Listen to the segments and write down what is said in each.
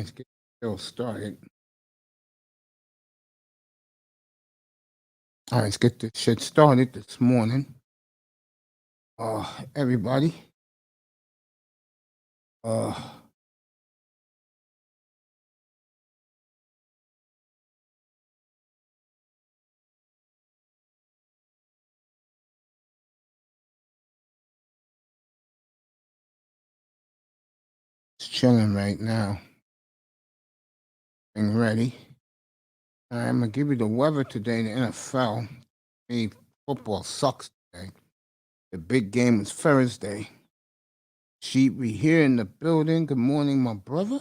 Let's get the show started. All right, let's get this shit started this morning. Everybody. Uh, just chilling right now. Getting ready. I'm gonna give you the weather today in the NFL. Hey, football sucks today. The big game is Thursday. Sheet, we here in the building. Good morning, my brother.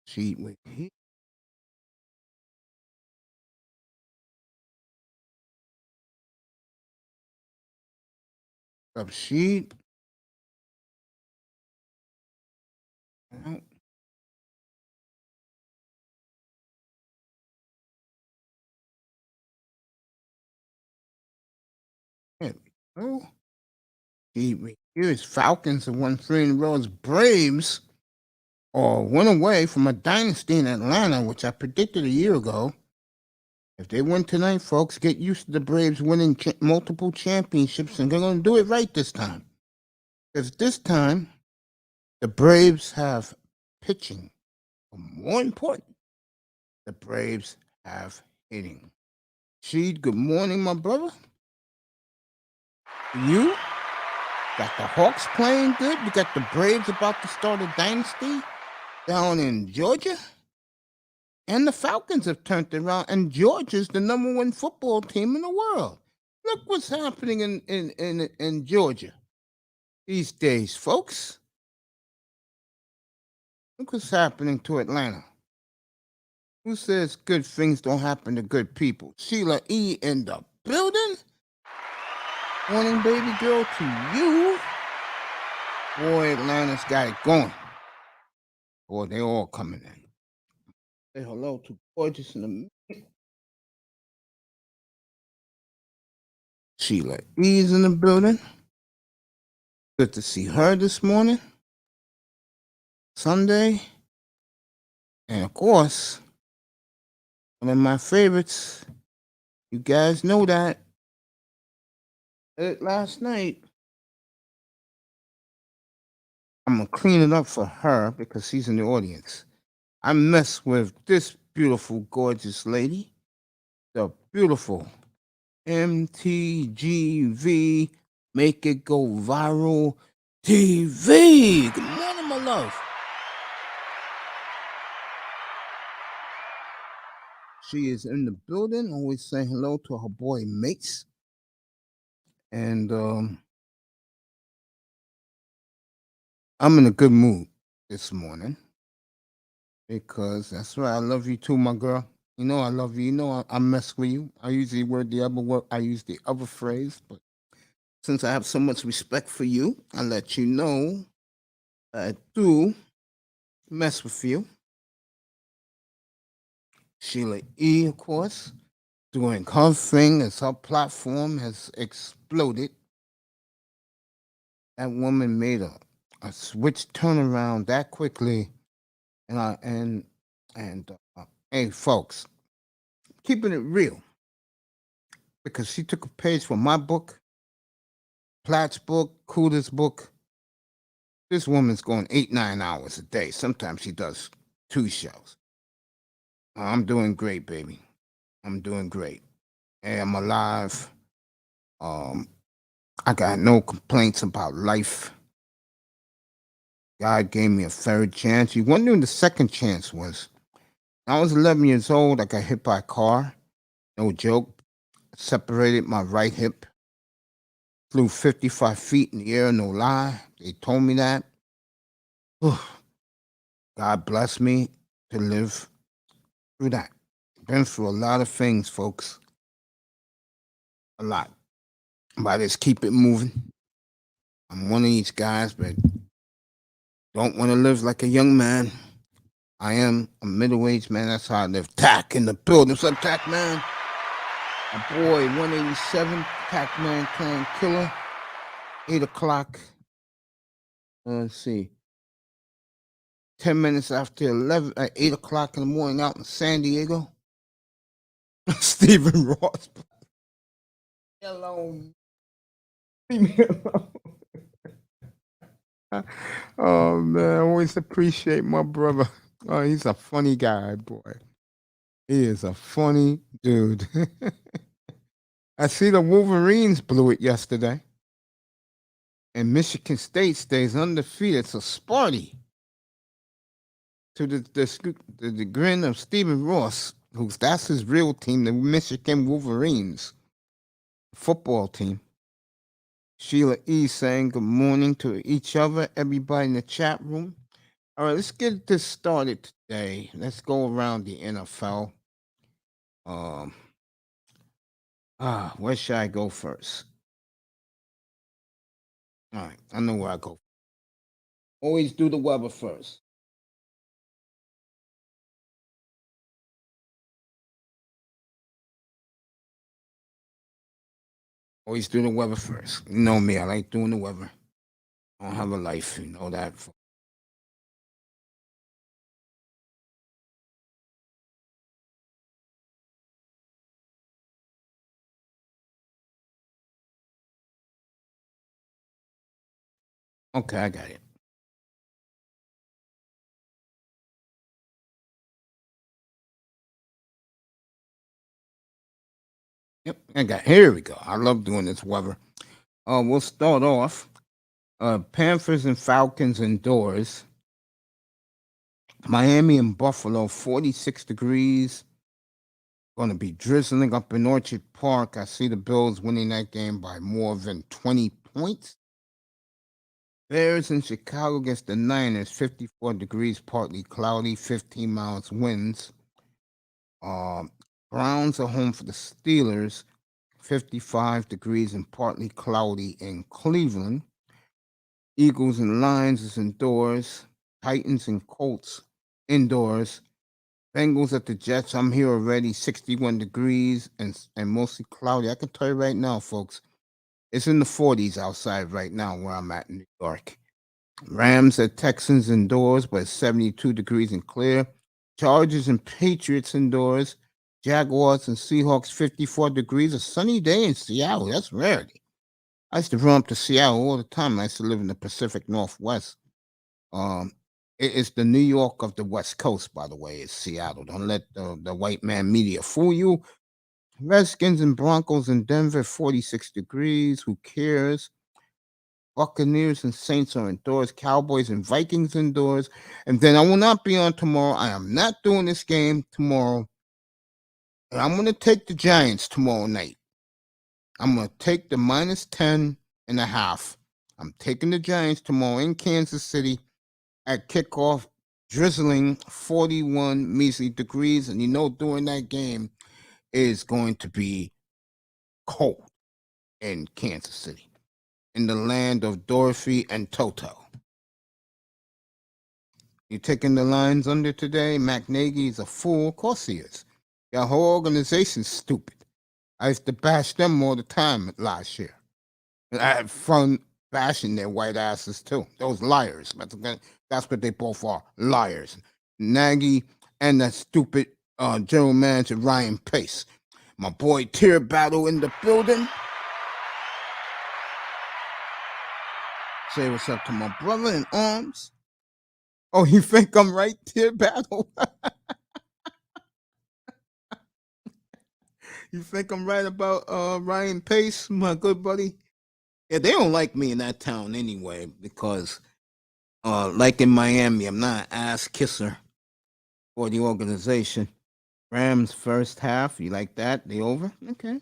Sheet, we here. Up, Sheet. Out. There we go. Sheet, we here is Falcons have won 3 in a row. Braves went away from a dynasty in Atlanta, which I predicted a year ago. If they win tonight, folks, get used to the Braves winning multiple championships, and they're going to do it right this time. Because this time, the Braves have pitching. But more important, the Braves have hitting. Sheed, good morning, my brother. You got the Hawks playing good. We got the Braves about to start a dynasty down in Georgia. And the Falcons have turned around, and Georgia's the number 1 football team in the world. Look what's happening in Georgia these days, folks. Look what's happening to Atlanta. Who says good things don't happen to good people? Sheila E. in the building. Morning, baby girl, to you. Boy, Atlanta's got it going. Boy, they all coming in. Say hello to Gorgeous in the minute. Sheila E's in the building. Good to see her this morning. Sunday. And of course, one of my favorites. You guys know that. Last night, I'm going to clean it up for her because she's in the audience. I messed with this beautiful, gorgeous lady, the beautiful MTGV, Make It Go Viral TV. Good morning, my love. She is in the building, always saying hello to her boy Mace. And I'm in a good mood this morning because that's right. I love you too, my girl. You know I love you. You know I mess with you. I usually word the other word. I use the other phrase, but since I have so much respect for you, I let you know I do mess with you. Sheila E, of course, doing her thing as her platform has exploded. That woman made a switch turnaround that quickly, and hey, folks, keeping it real, because she took a page from my book, Platt's book, Cooter's book. This woman's going 8-9 hours a day. Sometimes she does 2 shows. I'm doing great, baby. I'm doing great. Hey, I'm alive. I got no complaints about life. God gave me a 3rd chance. You wonder when the 2nd chance was. I was 11 years old. I got hit by a car. No joke. Separated my right hip. Flew 55 feet in the air, no lie. They told me that. God bless me to live through that. Been through a lot of things, folks. A lot. But I just keep it moving. I'm one of these guys, but don't want to live like a young man. I am a middle-aged man. That's how I live. Tack in the building. What's up, Tack Man? My boy, 187, Tack Man, Clan Killer. 8 o'clock. Let's see. 10 minutes after 11, at 8 o'clock in the morning out in San Diego. Stephen Ross. Alone. Leave me alone. Oh man, I always appreciate my brother. Oh, he's a funny guy, boy. He is a funny dude. I see the Wolverines blew it yesterday. And Michigan State stays undefeated. So Sparty, to the grin of Stephen Ross, that's his real team, the Michigan Wolverines football team. Sheila E saying good morning to each other, everybody in the chat room. All right, let's get this started today. Let's go around the NFL. Where should I go first? All right, I know where I go. Always do the weather first. Always do the weather first. You know me, I like doing the weather. I don't have a life, you know that. Okay, I got it. Yep, I got it. Here we go. I love doing this weather. We'll start off. Panthers and Falcons indoors. Miami and Buffalo, 46 degrees. Going to be drizzling up in Orchard Park. I see the Bills winning that game by more than 20 points. Bears in Chicago against the Niners, 54 degrees, partly cloudy, 15 miles winds. Browns are home for the Steelers, 55 degrees and partly cloudy in Cleveland. Eagles and Lions is indoors. Titans and Colts indoors. Bengals at the Jets. I'm here already, 61 degrees and mostly cloudy. I can tell you right now, folks, it's in the 40s outside right now where I'm at in New York. Rams at Texans indoors, but 72 degrees and clear. Chargers and Patriots indoors. Jaguars and Seahawks, 54 degrees. A sunny day in Seattle. That's rarity. I used to run up to Seattle all the time. I used to live in the Pacific Northwest. It's the New York of the West Coast, by the way. It's Seattle. Don't let the white man media fool you. Redskins and Broncos in Denver, 46 degrees. Who cares? Buccaneers and Saints are indoors. Cowboys and Vikings indoors. And then I will not be on tomorrow. I am not doing this game tomorrow. And I'm going to take the Giants tomorrow night. I'm going to take the minus 10 and a half. I'm taking the Giants tomorrow in Kansas City at kickoff, drizzling 41 measly degrees. And you know, during that game is going to be cold in Kansas City, in the land of Dorothy and Toto. You taking the Lions under today? Mac Nagy's a fool. Of course he is. Your whole organization's stupid. I used to bash them all the time last year. I had fun bashing their white asses too. Those liars. That's what they both are. Liars. Nagy and that stupid general manager Ryan Pace. My boy Tear Battle in the building. Say what's up to my brother in arms. Oh, you think I'm right, Tear Battle? You think I'm right about Ryan Pace, my good buddy? Yeah, they don't like me in that town anyway because, like in Miami, I'm not an ass kisser for the organization. Rams first half, you like that? They over? Okay.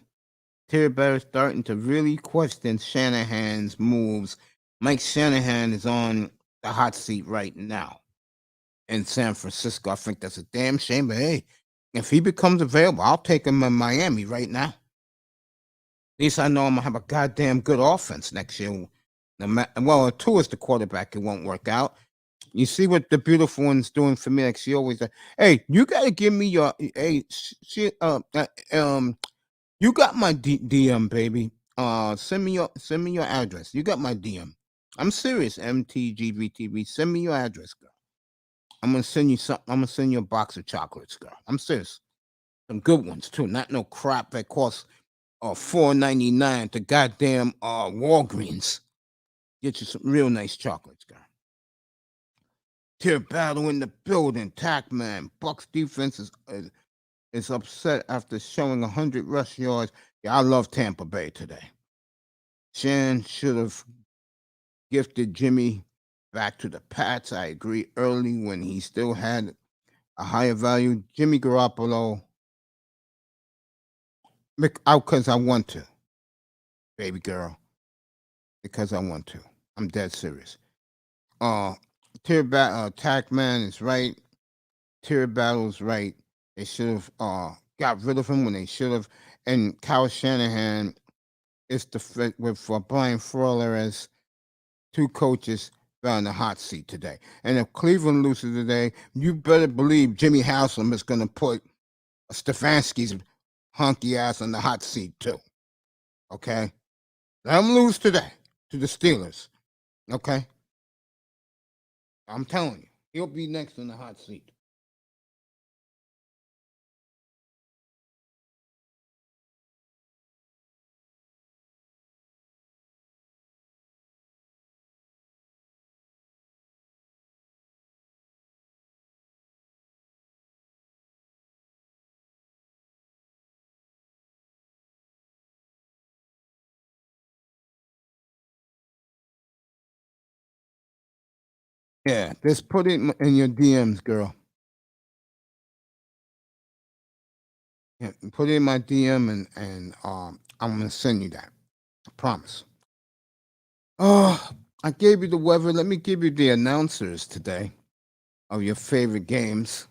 Terry Bear starting to really question Shanahan's moves. Mike Shanahan is on the hot seat right now in San Francisco. I think that's a damn shame, but hey, if he becomes available, I'll take him in Miami right now. At least I know I'm gonna have a goddamn good offense next year. Well, two is the quarterback. It won't work out. You see what the beautiful one's doing for me? Like she always, hey, you gotta give me your, hey, you got my DM, baby. Send me your address. You got my DM. I'm serious, MTGVTV. Send me your address, girl. I'm gonna send you something. I'm gonna send you a box of chocolates, girl. I'm serious. Some good ones too, not no crap that costs $4.99 to goddamn Walgreens. Get you some real nice chocolates, girl. Tier battle in the building. Tackman. Bucks defense is upset after showing 100 rush yards. Yeah, I love Tampa Bay today. Shan should have gifted Jimmy back to the Pats. I agree early when he still had a higher value. Jimmy Garoppolo, out because I want to, baby girl, because I want to. I'm dead serious. Uh, Tackman is right. Tier Battle's right. They should have got rid of him when they should have. And Kyle Shanahan is the fit with Brian Flores, two coaches on the hot seat today. And if Cleveland loses today, you better believe Jimmy Haslam is going to put Stefanski's honky ass on the hot seat too. Okay, let him lose today to the Steelers. Okay, I'm telling you, he'll be next on the hot seat. Yeah, just put it in your DMs, girl. Yeah, put it in my DM and I'm gonna send you that. I promise. Oh, I gave you the weather. Let me give you the announcers today of your favorite games.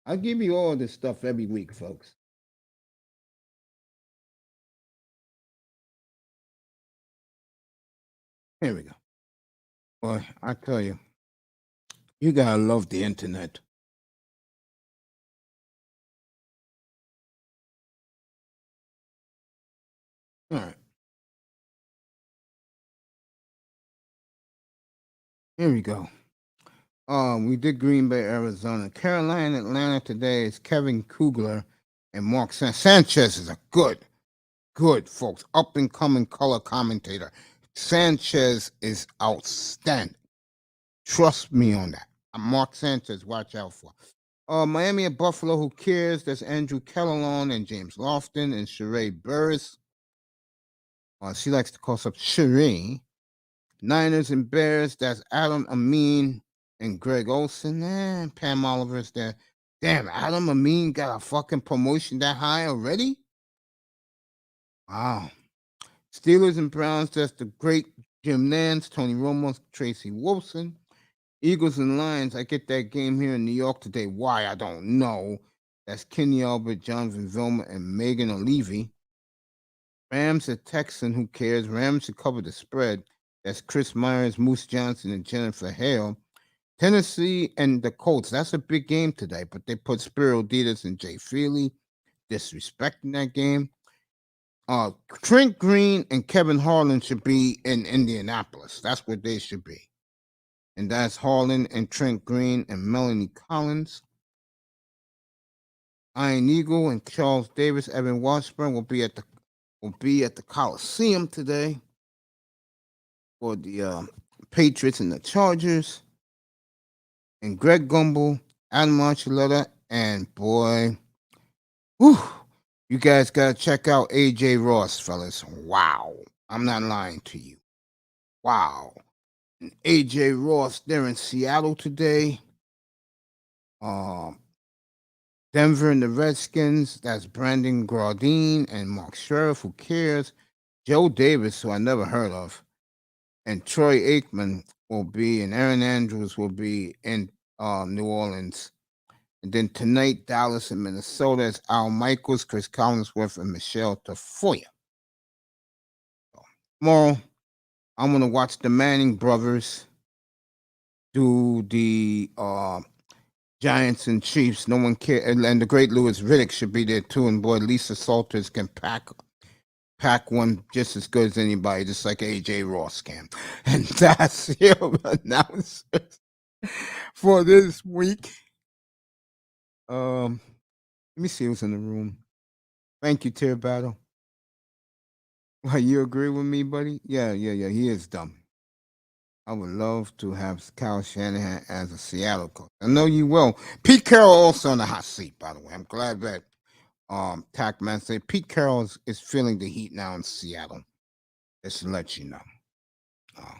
I give you all this stuff every week, folks. Here we go. Boy, I tell you, you gotta love the internet. All right, here we go. We did Green Bay, Arizona. Carolina, Atlanta today is Kevin Kugler and Mark Sanchez is a good, folks, up and coming color commentator. Sanchez is outstanding. Trust me on that. Mark Sanchez, watch out for. Miami and Buffalo, who cares? That's Andrew Kellalon and James Lofton and Sheree Burris. She likes to call up Sheree. Niners and Bears, that's Adam Amin and Greg Olson. Pam Oliver's there. Damn, Adam Amin got a fucking promotion that high already? Wow. Steelers and Browns, that's the great Jim Nance, Tony Romo, Tracy Wilson. Eagles and Lions, I get that game here in New York today. Why? I don't know. That's Kenny Albert, Jonathan Vilma, and Megan O'Leary. Rams at Texan, who cares? Rams should cover the spread. That's Chris Myers, Moose Johnson, and Jennifer Hale. Tennessee and the Colts, that's a big game today, but they put Spiro Ditas and Jay Feely, disrespecting that game. Trent Green and Kevin Harlan should be in Indianapolis. That's what they should be. And that's Harlan and Trent Green and Melanie Collins. Iron Eagle and Charles Davis, Evan Washburn will be at the Coliseum today for the Patriots and the Chargers. And Greg Gumbel, Adam Archuleta, and boy, whew, you guys gotta check out AJ Ross, fellas. Wow. I'm not lying to you. Wow. And AJ Ross, they're in Seattle today. Denver and the Redskins, that's Brandon Graudine and Mark Sheriff, who cares? Joe Davis, who I never heard of, and Troy Aikman will be, and Aaron Andrews will be in New Orleans. And then tonight, Dallas and Minnesota is Al Michaels, Chris Collinsworth, and Michelle Tafoya. Tomorrow, I'm going to watch the Manning brothers do the Giants and Chiefs. No one cares. And the great Louis Riddick should be there too. And boy, Lisa Salters can pack one just as good as anybody, just like AJ Ross can. And that's your announcers. for this week. Um, Let me see who's in the room. Thank you, Tear Battle. Well, you agree with me, buddy? Yeah. He is dumb. I would love to have Kyle Shanahan as a Seattle coach. I know you will. Pete Carroll also on the hot seat, by the way. I'm glad that Tackman said Pete Carroll is feeling the heat now in Seattle. Just to let you know. Uh,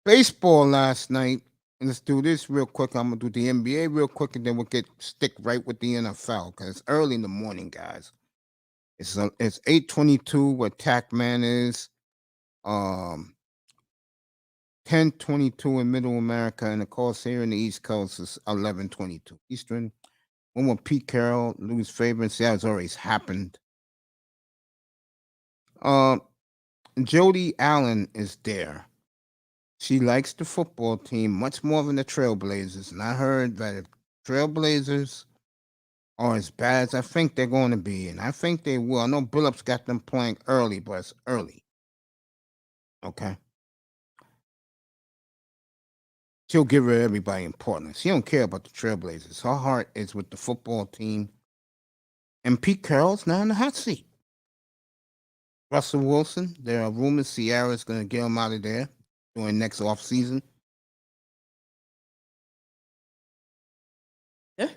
Baseball last night. And let's do this real quick. I'm gonna do the NBA real quick, and then we'll stick right with the NFL because it's early in the morning, guys. It's 8:22 where Tackman is. 10:22 in Middle America, and of course here in the East Coast is 11:22 Eastern. When will Pete Carroll lose favor? See, that's already happened. Uh, Jody Allen is there. She likes the football team much more than the Trailblazers, and I heard that if Trailblazers are as bad as I think they're going to be, and I think they will. I know Billups got them playing early, but it's early. Okay. She'll give her everybody importance. She don't care about the Trailblazers. Her heart is with the football team. And Pete Carroll's now in the hot seat. Russell Wilson, there are rumors Sierra's going to get him out of there during next offseason. Yeah.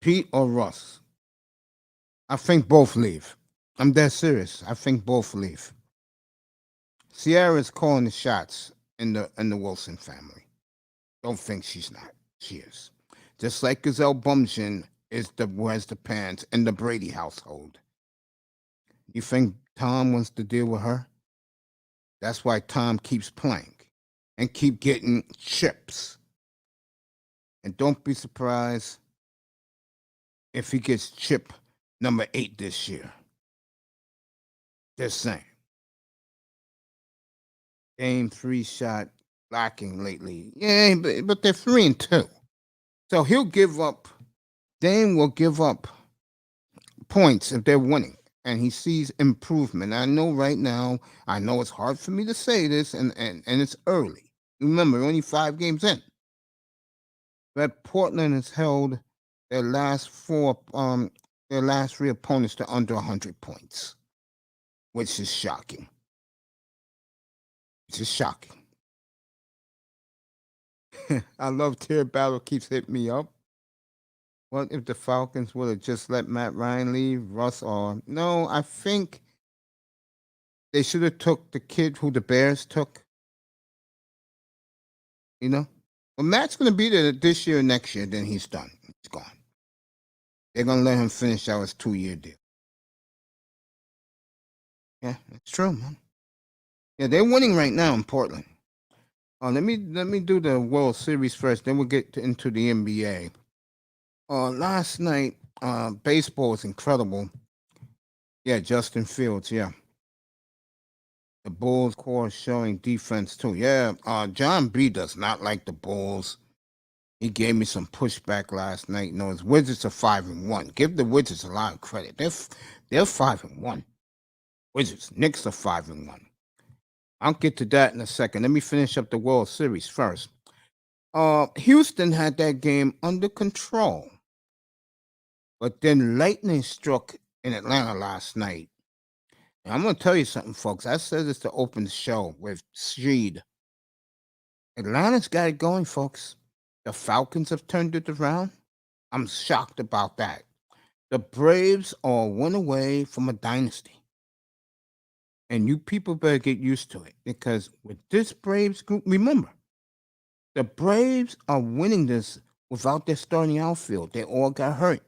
Pete or Russ? I think both leave. I'm dead serious. I think both leave. Sierra's calling the shots in the Wilson family. Don't think she's not. She is. Just like Gazelle Bumshin is the wears the pants in the Brady household. You think Tom wants to deal with her? That's why Tom keeps playing and keep getting chips. And don't be surprised if he gets chip number 8 this year. Just saying. Game 3 shot lacking lately. Yeah, but they're 3-2. So he'll give up. Dame will give up points if they're winning. And he sees improvement. I know right now, I know it's hard for me to say this, and it's early. Remember, only 5 games in. But Portland has held their last 3 opponents to under 100 points, which is shocking. Which is shocking. I love Tear Battle keeps hitting me up. What if the Falcons would have just let Matt Ryan leave? Russ or no? I think they should have took the kid who the Bears took. You know, well, Matt's going to be there this year, next year. Then he's done. He's gone. They're going to let him finish out his 2-year deal. Yeah, it's true, man. Yeah, they're winning right now in Portland. Let me do the World Series first. Then we'll get into the NBA. Last night, baseball was incredible. Yeah, Justin Fields. Yeah, the Bulls core showing defense too. Yeah, John B does not like the Bulls. He gave me some pushback last night. No, his Wizards are 5-1. Give the Wizards a lot of credit. They're 5-1. Wizards, Knicks are 5-1. I'll get to that in a second. Let me finish up the World Series first. Houston had that game under control, but then lightning struck in Atlanta last night. And I'm gonna tell you something, folks. I said this to open the show with Sheed. Atlanta's got it going, folks. The Falcons have turned it around. I'm shocked about that. The Braves are one away from a dynasty. And you people better get used to it because with this Braves group, remember, the Braves are winning this without their starting outfield. They all got hurt.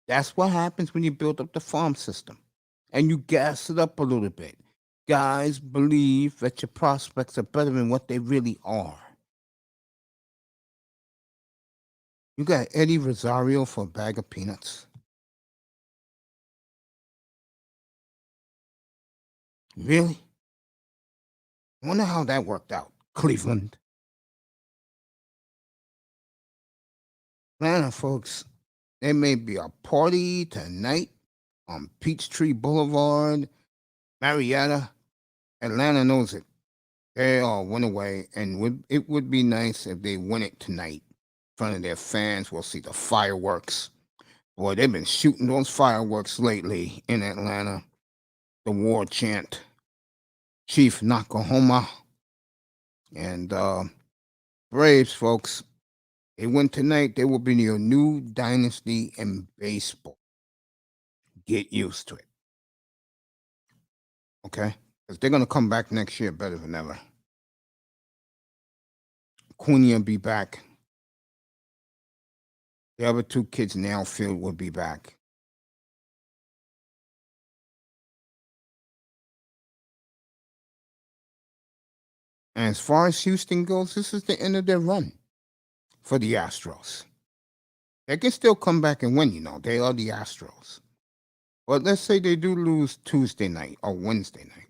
That's what happens when you build up the farm system and you gas it up a little bit. Guys believe that your prospects are better than what they really are. You got Eddie Rosario for a bag of peanuts. Really? I wonder how that worked out. Cleveland. Atlanta, folks, there may be a party tonight on Peachtree Boulevard, Marietta. Atlanta knows it. They all went away, and it would be nice if they win it tonight in front of their fans. We'll see the fireworks. Boy, they've been shooting those fireworks lately in Atlanta. The war chant, Chief Nakahoma, and Braves, folks. They win tonight. They will be your new dynasty in baseball. Get used to it, okay? Because they're gonna come back next year better than ever. Cunha will be back. The other two kids in the outfield will be back. And as far as Houston goes, this is the end of their run for the Astros. They can still come back and win, They are the Astros. But let's say they do lose Tuesday night or Wednesday night.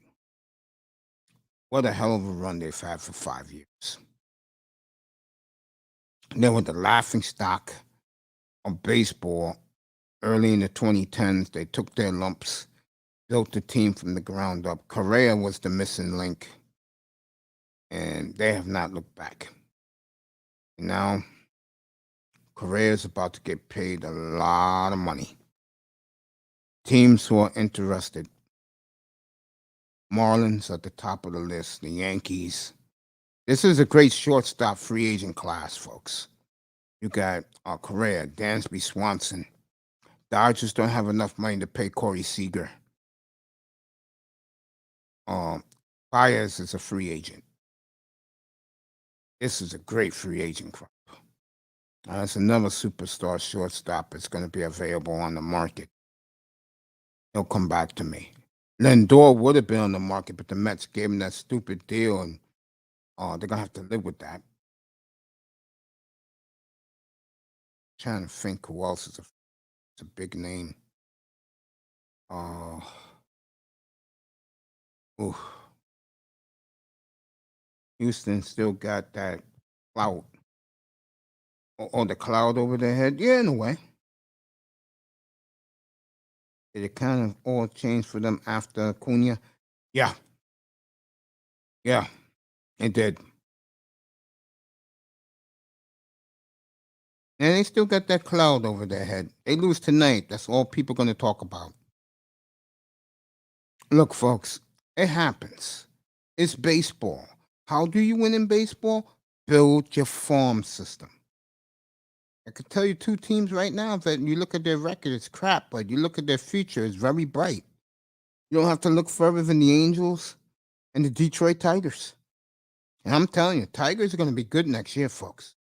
What a hell of a run they've had for 5 years. They were the laughing stock of baseball early in the 2010s. They took their lumps, built the team from the ground up. Correa was the missing link, and they have not looked back. Now, Correa is about to get paid a lot of money. Teams who are interested. Marlins at the top of the list, the Yankees. This is a great shortstop free agent class, folks. You got Correa, Dansby Swanson. Dodgers don't have enough money to pay Corey Seager. Baez is a free agent. This is a great free agent crop. That's another superstar shortstop that's going to be available on the market. He'll come back to me. Lindor would have been on the market, but the Mets gave him that stupid deal, and they're going to have to live with that. Trying to think who else is a big name. Houston still got that clout. Or the cloud over their head. Yeah, in a way. Did it kind of all change for them after Cunha? Yeah. Yeah, it did. And they still got that cloud over their head. They lose tonight. That's all people are going to talk about. Look, folks, it happens. It's baseball. How do you win in baseball? Build your farm system. I could tell you two teams right now that you look at their record, it's crap, but you look at their future, it's very bright. You don't have to look further than the Angels and the Detroit Tigers. And I'm telling you, Tigers are going to be good next year, folks.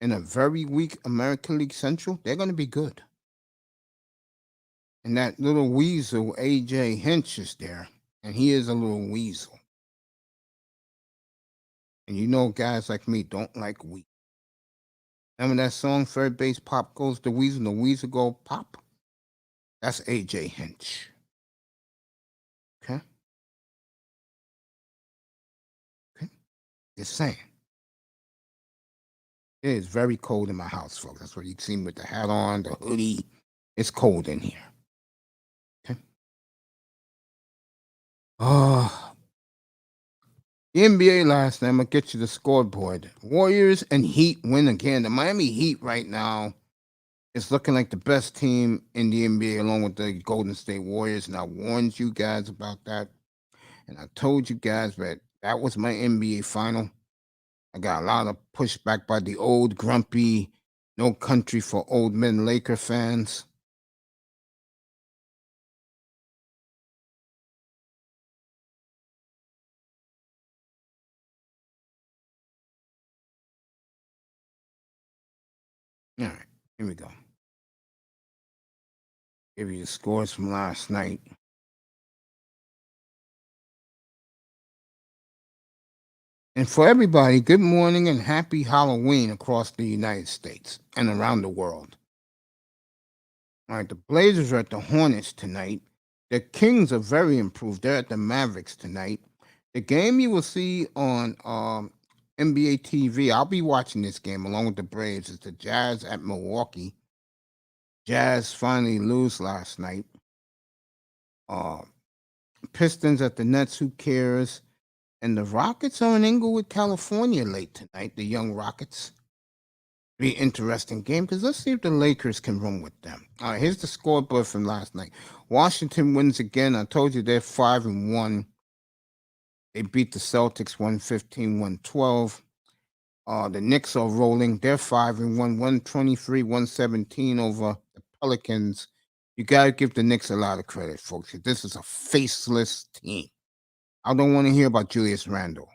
In a very weak American League Central, they're going to be good. And that little weasel, A.J. Hinch, is there. And he is a little weasel. And guys like me don't like weasel. Remember that song, Third Base Pop Goes the Weasel go pop? That's A.J. Hinch. Okay? Just saying. It is very cold in my house, folks. That's what you see me with the hat on, the hoodie. It's cold in here. Okay? The NBA last night, I'm going to get you the scoreboard. Warriors and Heat win again. The Miami Heat right now is looking like the best team in the NBA along with the Golden State Warriors. And I warned you guys about that. And I told you guys that was my NBA final. I got a lot of pushback by the old, grumpy, no country for old men Laker fans. All right, here we go. Give you the scores from last night. And for everybody, good morning and happy Halloween across the United States and around the world. All right, the Blazers are at the Hornets tonight. The Kings are very improved. They're at the Mavericks tonight. The game you will see on NBA TV, I'll be watching this game along with the Braves, is the Jazz at Milwaukee. Jazz finally lose last night. Pistons at the Nets. Who cares? And the Rockets are in Inglewood, California late tonight. The young Rockets. Be an interesting game because let's see if the Lakers can run with them. All right, here's the scoreboard from last night. Washington wins again. I told you they're 5-1. They beat the Celtics 115-112. The Knicks are rolling. They're 5-1, 123, 117 over the Pelicans. You got to give the Knicks a lot of credit, folks. This is a faceless team. I don't want to hear about Julius Randle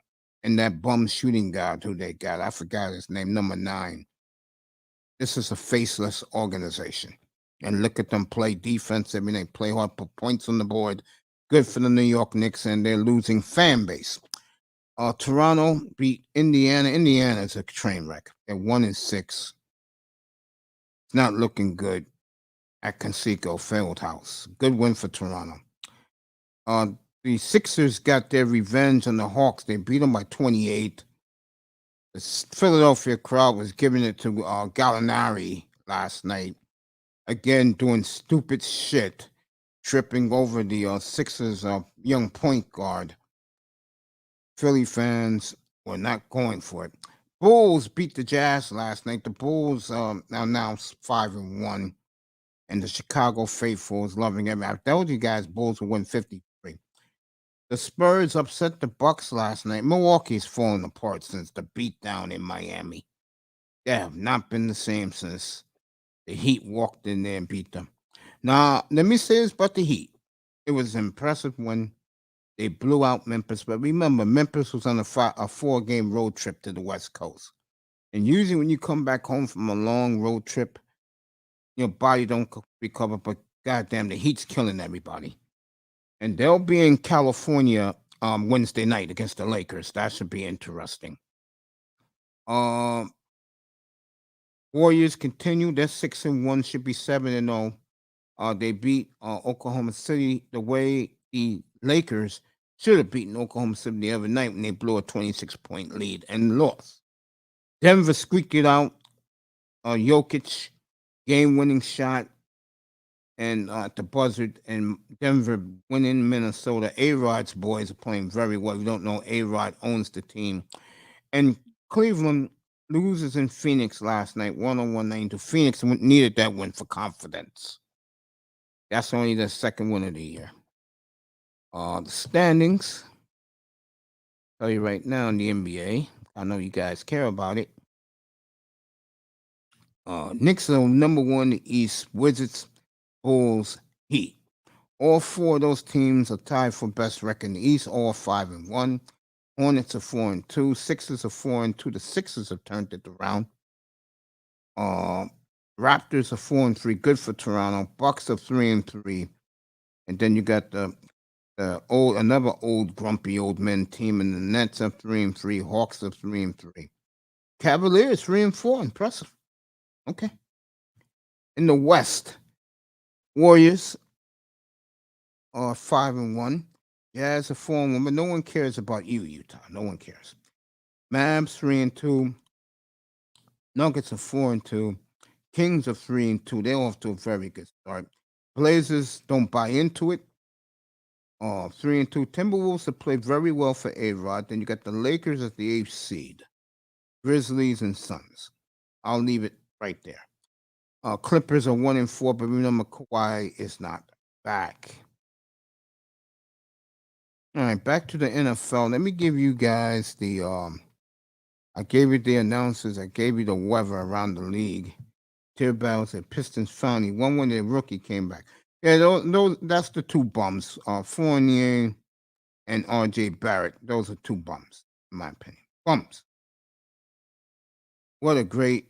and that bum shooting guard who they got. I forgot his name, number 9. This is a faceless organization. And look at them play defense. I mean, they play hard, put points on the board. Good for the New York Knicks, and they're losing fan base. Toronto beat Indiana. Indiana is a train wreck. They're 1-6. It's not looking good at Conseco Fieldhouse. Good win for Toronto. The Sixers got their revenge on the Hawks. They beat them by 28. The Philadelphia crowd was giving it to Gallinari last night. Again, doing stupid shit, tripping over the Sixers' young point guard. Philly fans were not going for it. Bulls beat the Jazz last night. The Bulls are now 5-1, and the Chicago faithful is loving it. I told you guys, Bulls will win 53. The Spurs upset the Bucks last night. Milwaukee's fallen apart since the beatdown in Miami. They have not been the same since the Heat walked in there and beat them. Now, let me say this about the Heat. It was impressive when they blew out Memphis. But remember, Memphis was on a 4-game road trip to the West Coast. And usually when you come back home from a long road trip, your body don't recover. But goddamn, the Heat's killing everybody. And they'll be in California Wednesday night against the Lakers. That should be interesting. Warriors continue. They're 6-1, should be 7-0. They beat Oklahoma City the way the Lakers should have beaten Oklahoma City the other night when they blew a 26-point lead and lost. Denver squeaked it out. Jokic, game-winning shot, and at the buzzer, and Denver winning Minnesota. A-Rod's boys are playing very well. If you don't know, A-Rod owns the team. And Cleveland loses in Phoenix last night, 101-92. Phoenix needed that win for confidence. That's only the second win of the year. The standings, I'll tell you right now in the NBA. I know you guys care about it. Knicks are number 1 in the East. Wizards, Bulls, Heat. All 4 of those teams are tied for best record in the East. All 5-1. Hornets are 4-2. Sixers are 4-2. The Sixers have turned it around. Raptors are 4-3. Good for Toronto. Bucks are 3-3. And then you got another old grumpy old men team, and the Nets are 3-3. Hawks are 3-3. Cavaliers 3-4. Impressive. Okay. In the West, Warriors are 5-1. Jazz are 4-1, but no one cares about you, Utah. No one cares. Mavs 3-2. Nuggets are 4-2. Kings are 3-2. They're off to a very good start. Blazers don't buy into it. 3-2. Timberwolves have played very well for A-Rod. Then you got the Lakers as the 8th seed. Grizzlies and Suns. I'll leave it right there. Clippers are 1-4, but remember Kawhi is not back. All right, back to the NFL. Let me give you guys the I gave you the announcers. I gave you the weather around the league. Tier battles at Pistons finally won when their rookie came back. Yeah, those that's the 2 bums. Fournier and R.J. Barrett. Those are 2 bums, in my opinion. Bums. What a great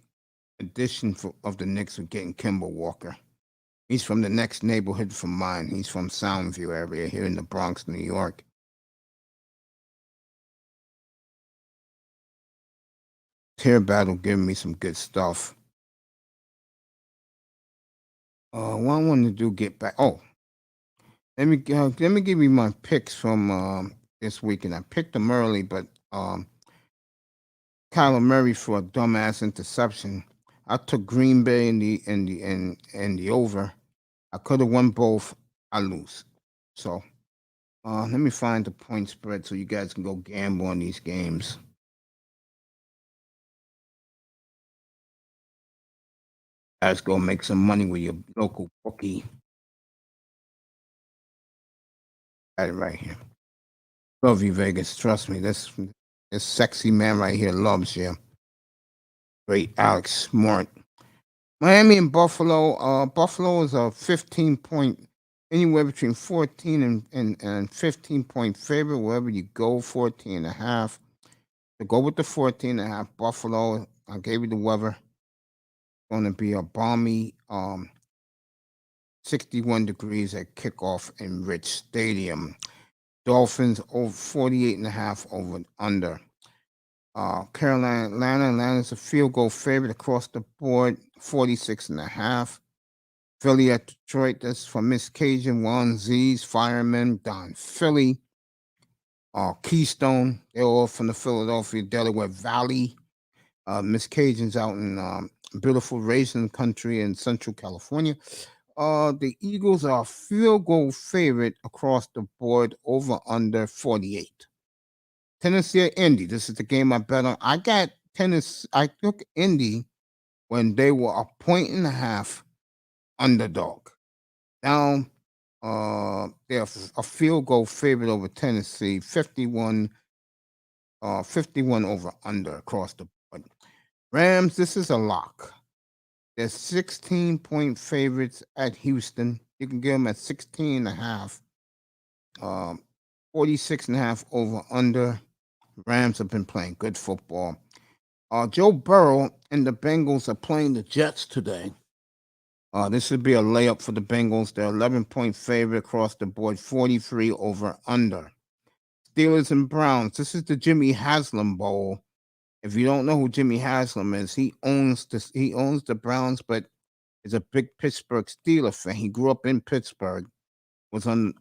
addition of the Knicks with getting Kemba Walker. He's from the next neighborhood from mine. He's from Soundview area here in the Bronx, New York. Tier battle giving me some good stuff. What I wanted to do, get back. Oh, let me give you my picks from this weekend. I picked them early, but Kyler Murray for a dumbass interception. I took Green Bay in the over. I could have won both. I lose. So Let me find the point spread so you guys can go gamble on these games. Guys, go make some money with your local bookie. Got it right here. Love you, Vegas. Trust me, this sexy man right here loves you. Great, Alex Smart. Miami and Buffalo. Buffalo is a 15-point, anywhere between 14 and 15-point favorite. Wherever you go, 14 and a half. So go with the 14 and a half. Buffalo. I gave you the weather. Going to be a balmy 61 degrees at kickoff in Rich Stadium. Dolphins over 48 and a half over under. Carolina, Atlanta's a field goal favorite across the board, 46 and a half. Philly at Detroit, that's from Miss Cajun, Juan Z's, Fireman, Don Philly. Keystone, they're all from the Philadelphia, Delaware Valley. Miss Cajun's out in beautiful raisin country in Central California. The Eagles are a field goal favorite across the board, over under 48. Tennessee at Indy. This is the game I bet on. I got Tennessee. I took Indy when they were a point and a half underdog. Now, they're a field goal favorite over Tennessee, 51 over under across the board. Rams, this is a lock. They're 16-point favorites at Houston. You can get them at 16 and a half. 46 and a half over under. Rams have been playing good football. Joe Burrow and the Bengals are playing the Jets today. This would be a layup for the Bengals. They're 11-point favorite across the board, 43 over under. Steelers and Browns. This is the Jimmy Haslam Bowl. If you don't know who Jimmy Haslam is, he owns the Browns, but is a big Pittsburgh Steelers fan. He grew up in Pittsburgh, was on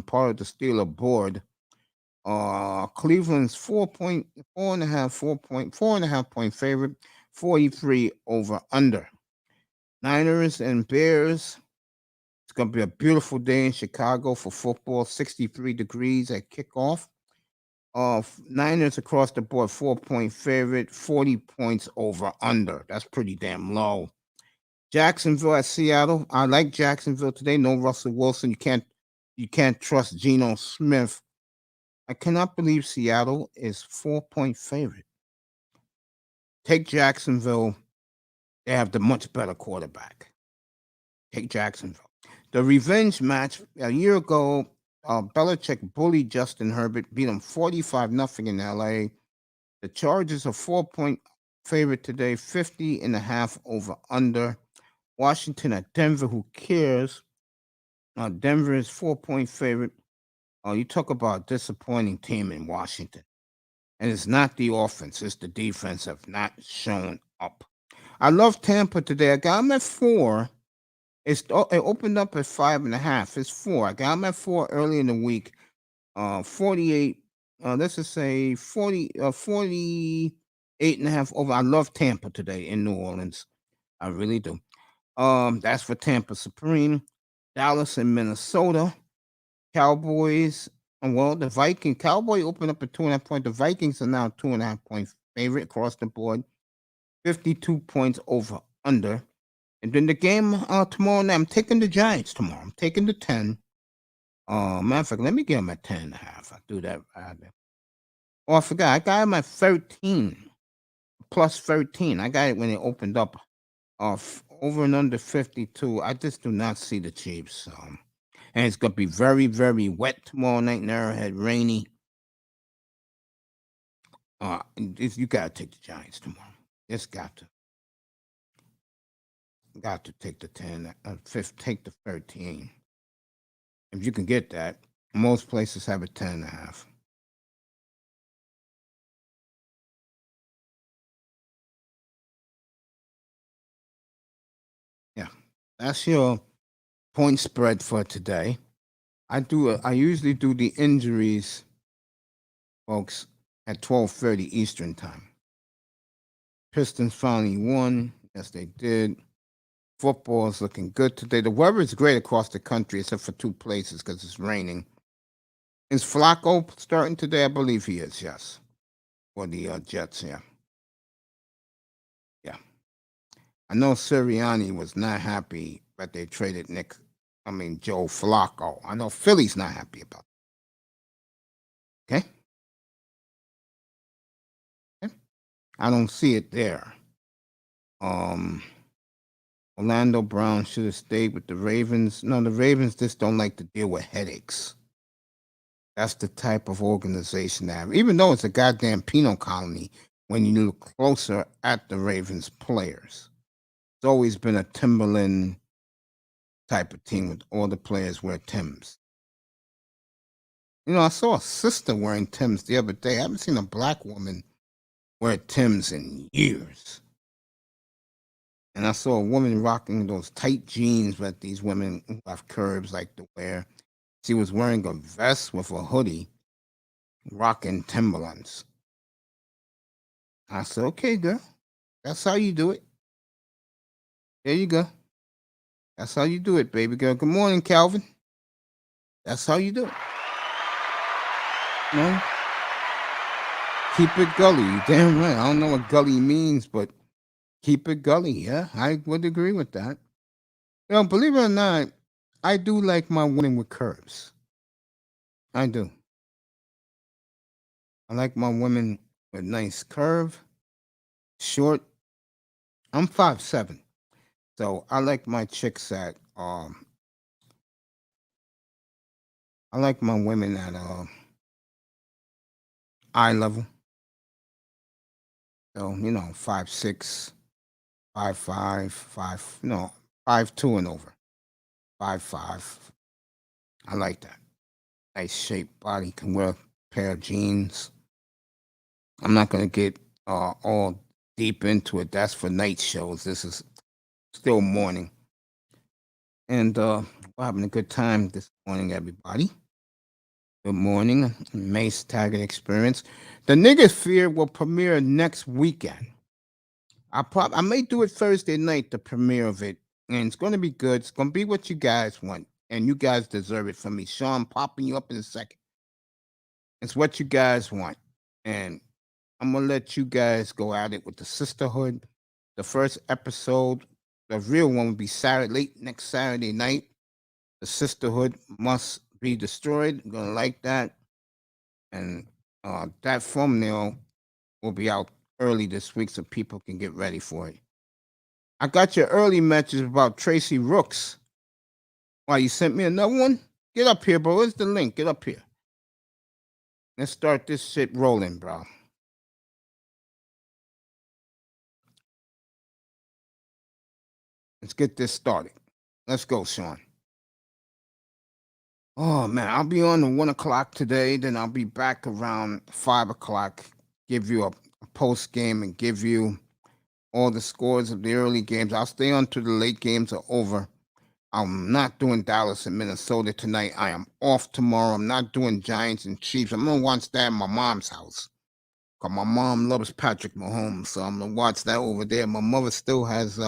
part of the Steeler board. Cleveland's 4.5 point favorite, 43 over under. Niners and Bears. It's gonna be a beautiful day in Chicago for football. 63 degrees at kickoff. Niners across the board, 4-point favorite, 40 points over under. That's pretty damn low. Jacksonville at Seattle. I like Jacksonville today. No Russell Wilson. You can't trust Geno Smith. I cannot believe Seattle is 4-point favorite. Take Jacksonville. They have the much better quarterback. Take Jacksonville. The revenge match a year ago, Belichick bullied Justin Herbert, beat him 45-0 in LA. The Chargers are 4-point favorite today, 50 and a half over under. Washington at Denver, who cares? Denver is 4-point favorite. You talk about a disappointing team in Washington. And it's not the offense, it's the defense have not shown up. I love Tampa today. I got them at 4. It opened up at 5.5. It's 4. I got them at 4 early in the week. 48. Let's just say 48 and a half over. I love Tampa today in New Orleans. I really do. That's for Tampa Supreme. Dallas and Minnesota. Cowboys. Well, the Cowboy opened up at 2.5 points. The Vikings are now 2.5 point favorite across the board. 52 points over under. And then the game tomorrow night, I'm taking the Giants tomorrow. I'm taking the 10. Matter of fact, let me get them at 10.5. I'll do that. Oh, I forgot. I got them at 13. Plus 13. I got it when it opened up. Over and under 52. I just do not see the Chiefs. And it's going to be very, very wet tomorrow night in Arrowhead, rainy. You got to take the Giants tomorrow. Just got to. Got to take the 10, take the 13. If you can get that, most places have a 10.5. Yeah, that's your point spread for today. I usually do the injuries, folks, at 12:30 Eastern time. Pistons finally won. Yes, they did. Football is looking good today. The weather is great across the country, except for 2 places because it's raining. Is Flacco starting today? I believe he is. Yes, for the Jets. Yeah, yeah. I know Sirianni was not happy that they traded Joe Flacco. I know Philly's not happy about it. Okay? Okay? I don't see it there. Um, Orlando Brown should have stayed with the Ravens. No, the Ravens just don't like to deal with headaches. That's the type of organization that, even though it's a goddamn penal colony, when you look closer at the Ravens players, it's always been a Timberland type of team with all the players wear Timbs. I saw a sister wearing Timbs the other day. I haven't seen a black woman wear Timbs in years. And I saw a woman rocking those tight jeans that these women who have curves like to wear. She was wearing a vest with a hoodie, rocking Timberlands. I said, okay, girl, that's how you do it. There you go. That's how you do it, baby girl. Good morning, Calvin. That's how you do it. No, keep it gully. You damn right. I don't know what gully means, but keep it gully. Yeah, I would agree with that. Believe it or not, I do like my women with curves. I do. I like my women with nice curve, short. I'm 5'7", so I like my chicks at I like my women at eye level. So 5'6", 5'5", 5'2" and over, 5'5". I like that. Nice shaped body, can wear a pair of jeans. I'm not gonna get all deep into it. That's for night shows. This is still morning. And we're having a good time this morning, everybody. Good morning, Mace Taggart Experience. The Niggas Fear will premiere next weekend. I may do it Thursday night, the premiere of it, and it's going to be good. It's going to be what you guys want, and you guys deserve it from me. Sean, popping you up in a second. It's what you guys want, and I'm gonna let you guys go at it with the sisterhood. The first episode, the real one, will be late next Saturday night. The sisterhood must be destroyed. I'm gonna like that, and that thumbnail will be out early this week so people can get ready for it. I got your early message about Tracy Rooks. Why, you sent me another one? Get up here, bro. Where's the link? Get up here. Let's start this shit rolling, bro. Let's get this started. Let's go, Sean. Oh man, I'll be on at 1 o'clock today. Then I'll be back around 5 o'clock. Give you a post game and give you all the scores of the early games. I'll stay on till the late games are over. I'm not doing Dallas and Minnesota tonight. I am off tomorrow. I'm not doing Giants and Chiefs. I'm gonna watch that in my mom's house. Cause my mom loves Patrick Mahomes, so I'm gonna watch that over there. My mother still has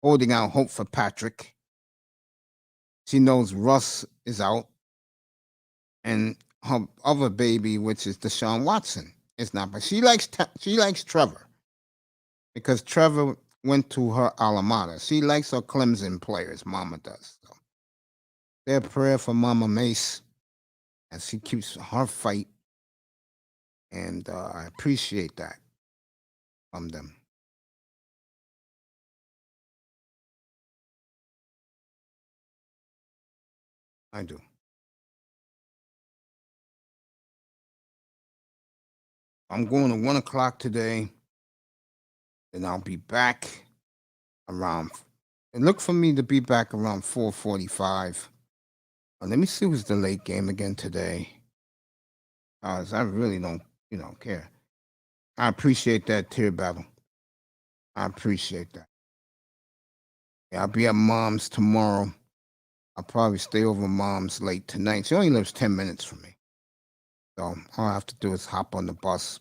holding out hope for Patrick. She knows Russ is out, and her other baby, which is Deshaun Watson, is not. But she likes Trevor because Trevor went to her alma mater. She likes her Clemson players. Mama does. So their prayer for Mama Mace as she keeps her fight, and I appreciate that from them. I do. I'm going to 1 o'clock today, and I'll be back around. And look for me to be back around 4:45. Let me see who's the late game again today. I really don't, care. I appreciate that tier battle. I appreciate that. Yeah, I'll be at Mom's tomorrow. I'll probably stay over Mom's late tonight. She only lives 10 minutes from me. So all I have to do is hop on the bus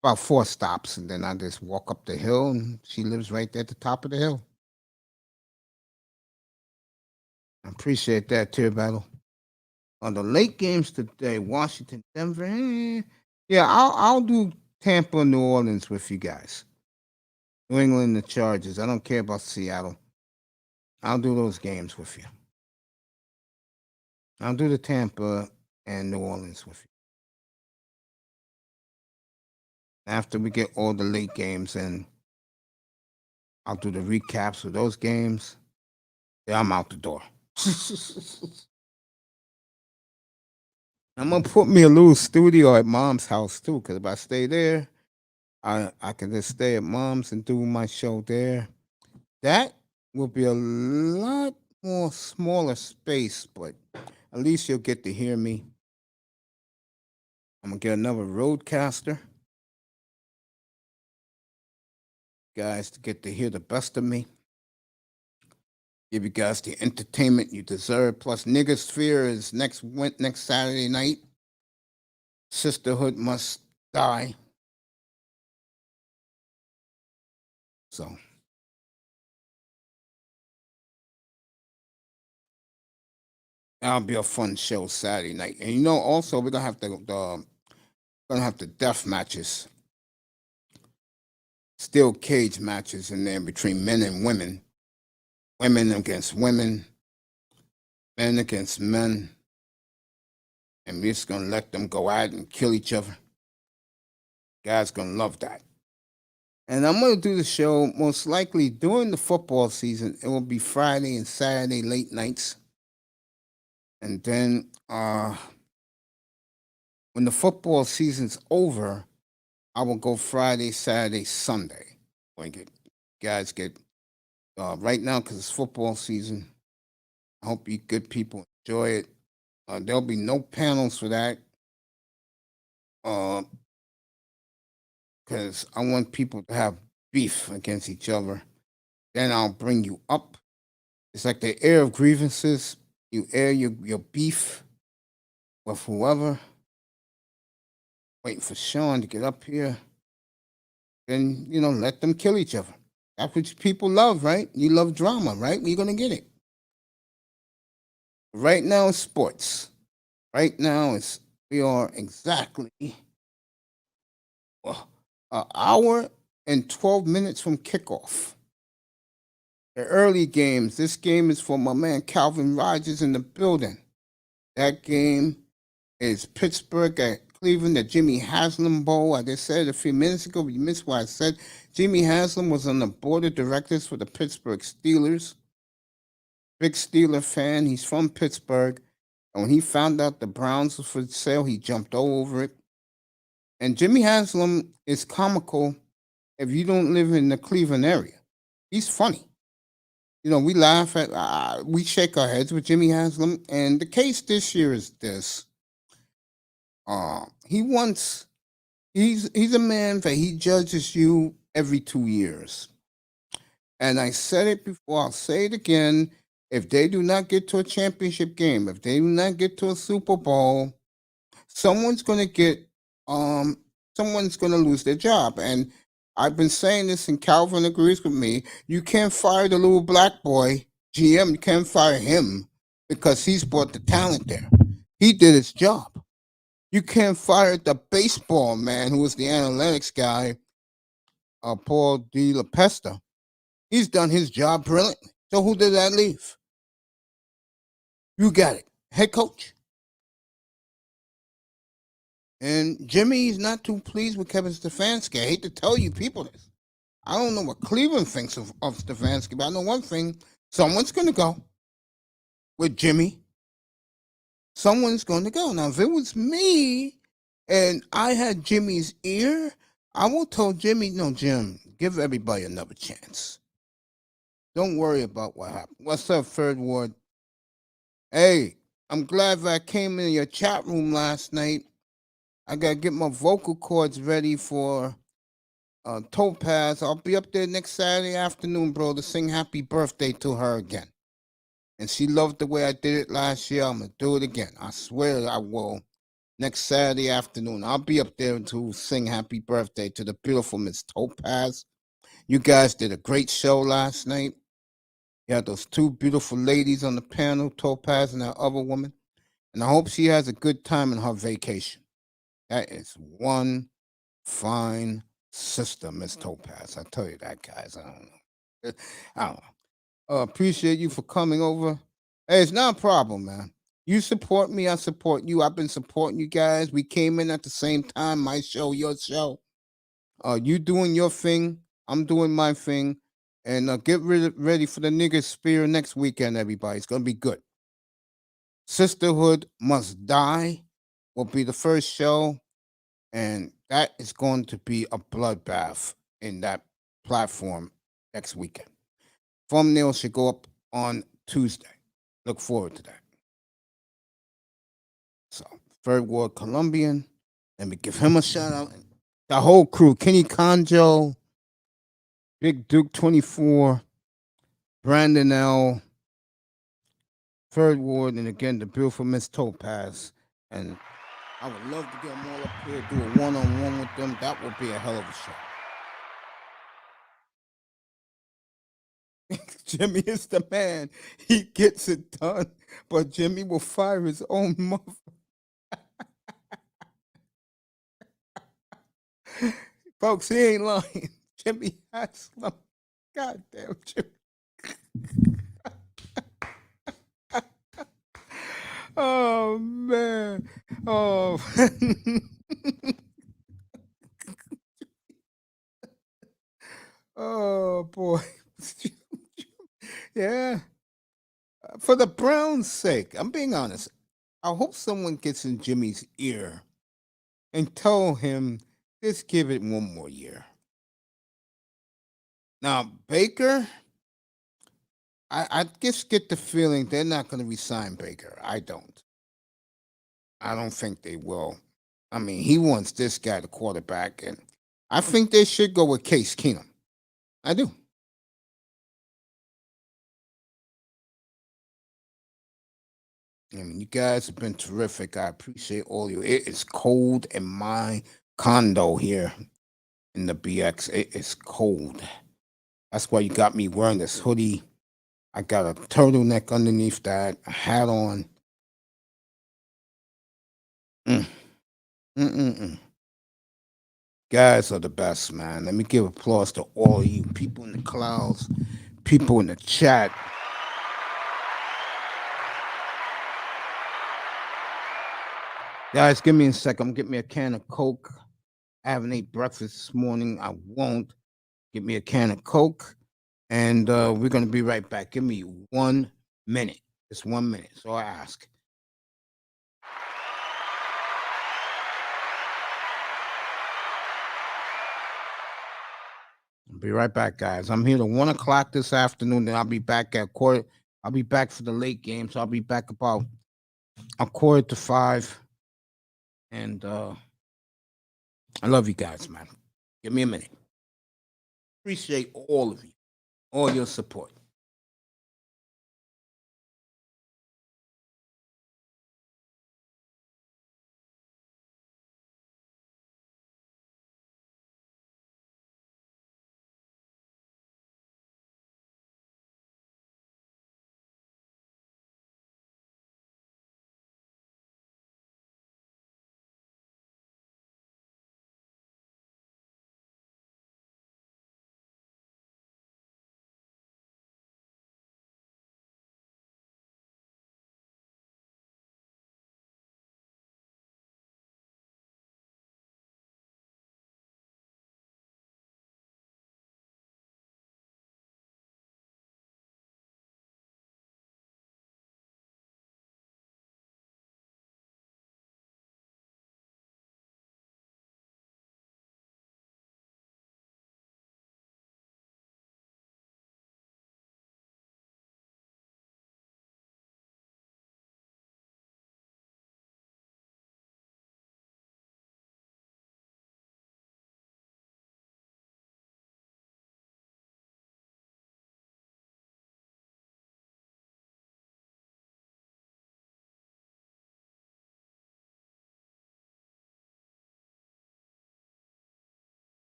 about 4 stops, and then I just walk up the hill, and she lives right there at the top of the hill. I appreciate that tier battle. On the late games today, Washington, Denver. Yeah, I'll do Tampa, New Orleans with you guys. New England, the Chargers. I don't care about Seattle. I'll do those games with you. I'll do the Tampa and New Orleans with you. After we get all the late games and I'll do the recaps of those games. Yeah, I'm out the door. I'm gonna put me a little studio at mom's house too, because if I stay there, I can just stay at mom's and do my show there. That will be a lot more smaller space, but at least you'll get to hear me. I'm gonna get another roadcaster, guys, to get to hear the best of me. Give you guys the entertainment you deserve. Plus, Nigger Sphere is next Saturday night. Sisterhood must die. So that'll be a fun show Saturday night. And also we're gonna have the death matches, steel cage matches in there between men and women, women against women, men against men, and we're just gonna let them go out and kill each other. Guys gonna love that. And I'm gonna do the show most likely during the football season. It will be Friday and Saturday late nights. And then when the football season's over, I will go Friday, Saturday, Sunday. Guys get right now because it's football season. I hope you good people enjoy it. There'll be no panels for that. Because I want people to have beef against each other. Then I'll bring you up. It's like the air of grievances. You air your beef with whoever. Waiting for Sean to get up here. Then, let them kill each other. That's what people love, right? You love drama, right? You're going to get it. Right now it's sports. Right now we are exactly an hour and 12 minutes from kickoff. The early games. This game is for my man Calvin Rogers in the building. That game is Pittsburgh at Cleveland, the Jimmy Haslam Bowl. I just said a few minutes ago, but you missed what I said. Jimmy Haslam was on the board of directors for the Pittsburgh Steelers. Big Steeler fan. He's from Pittsburgh. And when he found out the Browns was for sale, he jumped all over it. And Jimmy Haslam is comical if you don't live in the Cleveland area. He's funny. We laugh at, we shake our heads with Jimmy Haslam. And the case this year is this. He's a man that he judges you every 2 years. And I said it before, I'll say it again. If they do not get to a championship game, if they do not get to a Super Bowl, someone's going to lose their job. And I've been saying this, and Calvin agrees with me. You can't fire the little black boy, GM. You can't fire him because he's brought the talent there. He did his job. You can't fire the baseball man who was the analytics guy, Paul De La Pesta. He's done his job brilliantly. So who did that leave? You got it. Head coach. And Jimmy's not too pleased with Kevin Stefanski. I hate to tell you people this. I don't know what Cleveland thinks of Stefanski, but I know one thing. Someone's going to go with Jimmy. Someone's going to go. Now, if it was me and I had Jimmy's ear, I will tell Jimmy, no, Jim, give everybody another chance. Don't worry about what happened. What's up, Third Ward? Hey, I'm glad that I came in your chat room last night. I got to get my vocal cords ready for Topaz. I'll be up there next Saturday afternoon, bro, to sing happy birthday to her again. And she loved the way I did it last year. I'm going to do it again. I swear I will. Next Saturday afternoon, I'll be up there to sing happy birthday to the beautiful Miss Topaz. You guys did a great show last night. You had those two beautiful ladies on the panel, Topaz and that other woman. And I hope she has a good time in her vacation. That is one fine sister, Miss Topaz. I tell you that, guys. I don't know. I don't know. Appreciate you for coming over. Hey, it's not a problem, man. You support me, I support you. I've been supporting you guys. We came in at the same time. My show, your show. You doing your thing. I'm doing my thing. And get ready for the nigga spear next weekend, everybody. It's gonna be good. Sisterhood Must Die will be the first show, and that is going to be a bloodbath in that platform next weekend. Thumbnail should go up on Tuesday. Look forward to that. So, Third Ward Colombian, let me give him a shout out. The whole crew: Kenny Conjo, Big Duke 24, Brandon L, Third Ward, and again the beautiful Miss Topaz. And I would love to get them all up here, do a one-on-one with them. That would be a hell of a show. Jimmy is the man. He gets it done, but Jimmy will fire his own mother. Folks, he ain't lying. Jimmy has some. Goddamn Jimmy. Oh man. Oh. Oh boy. Yeah. For the Browns' sake, I'm being honest. I hope someone gets in Jimmy's ear and tell him just give it one more year. Now, Baker, I just get the feeling they're not going to resign Baker. I don't. I don't think they will. I mean, he wants this guy, the quarterback, and I think they should go with Case Keenum. I do. I mean, you guys have been terrific. I appreciate all you. It is cold in my condo here in the BX. It is cold. That's why you got me wearing this hoodie. I got a turtleneck underneath that, a hat on. Mm, mm. Guys are the best, man. Let me give applause to all of you people in the clouds, people in the chat. Guys, give me a second. Get me a can of Coke. I haven't ate breakfast this morning. I won't. Get me a can of Coke, and we're going to be right back. Give me 1 minute. Just 1 minute. So I ask. I'll be right back, guys. I'm here to 1 o'clock this afternoon. Then I'll be back at quarter. I'll be back for the late game, so I'll be back about a quarter to 5. And I love you guys, man. Give me a minute. Appreciate all of you, all your support.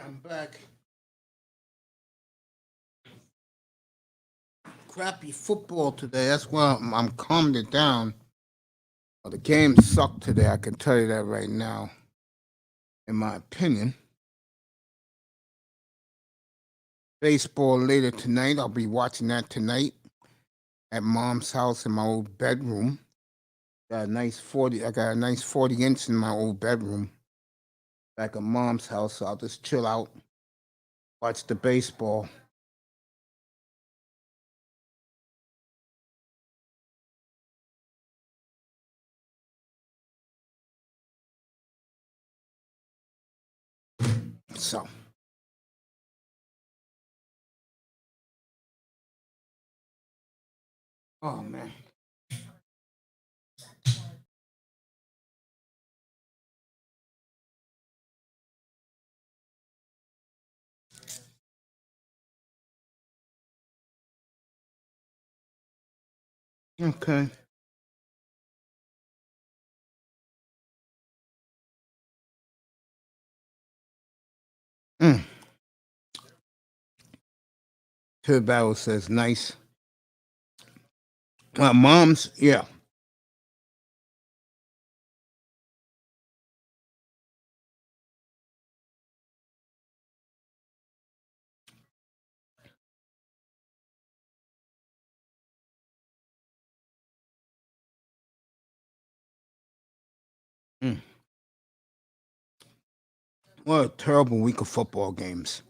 I'm back. Crappy football today. That's why I'm calming it down. Well, the game sucked today. I can tell you that right now. In my opinion, baseball later tonight. I'll be watching that tonight at mom's house in my old bedroom. Got a nice 40. I got a nice 40-inch in my old bedroom back at mom's house. So I'll just chill out, watch the baseball. So, oh man. Okay. Mm. Till Battle says nice. Mom's, yeah. Mm. What a terrible week of football games.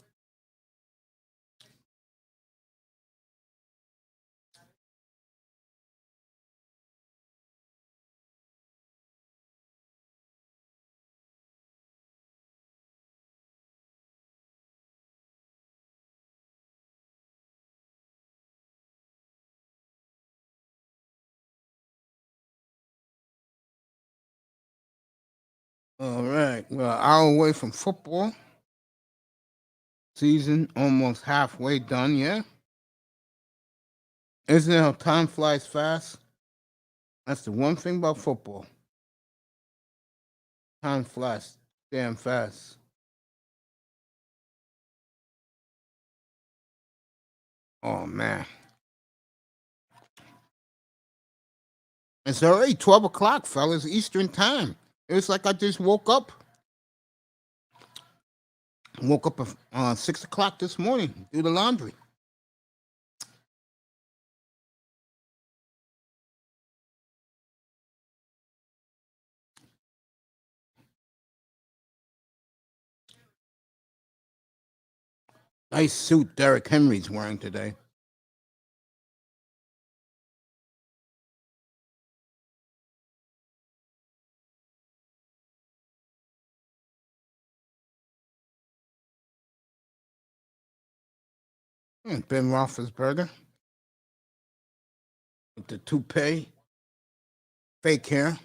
All right. Well, hour away from football season, almost halfway done. Yeah. Isn't it how time flies fast? That's the one thing about football. Time flies damn fast. Oh man, it's already 12 o'clock, fellas, Eastern time. It's like I just woke up. Woke up at 6 o'clock this morning. Do the laundry. Nice suit Derrick Henry's wearing today. Ben Roethlisberger with the toupee, fake hair.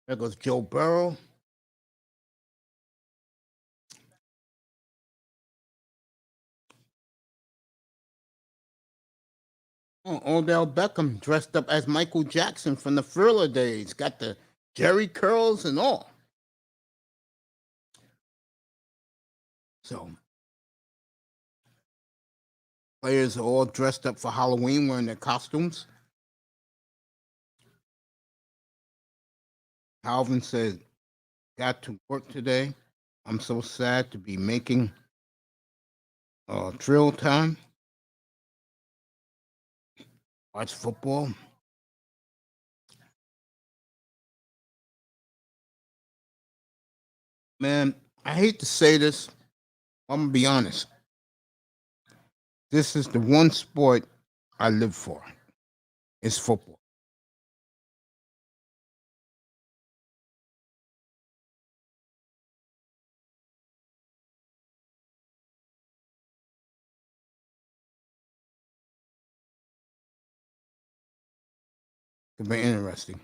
There goes Joe Burrow. Oh, Odell Beckham dressed up as Michael Jackson from the Thriller days. Got the Jerry curls and all. So players are all dressed up for Halloween wearing their costumes. Calvin said, got to work today. I'm so sad to be making drill time. Watch football. Man, I hate to say this. I'm going to be honest. This is the one sport I live for. It's football. It'll be interesting.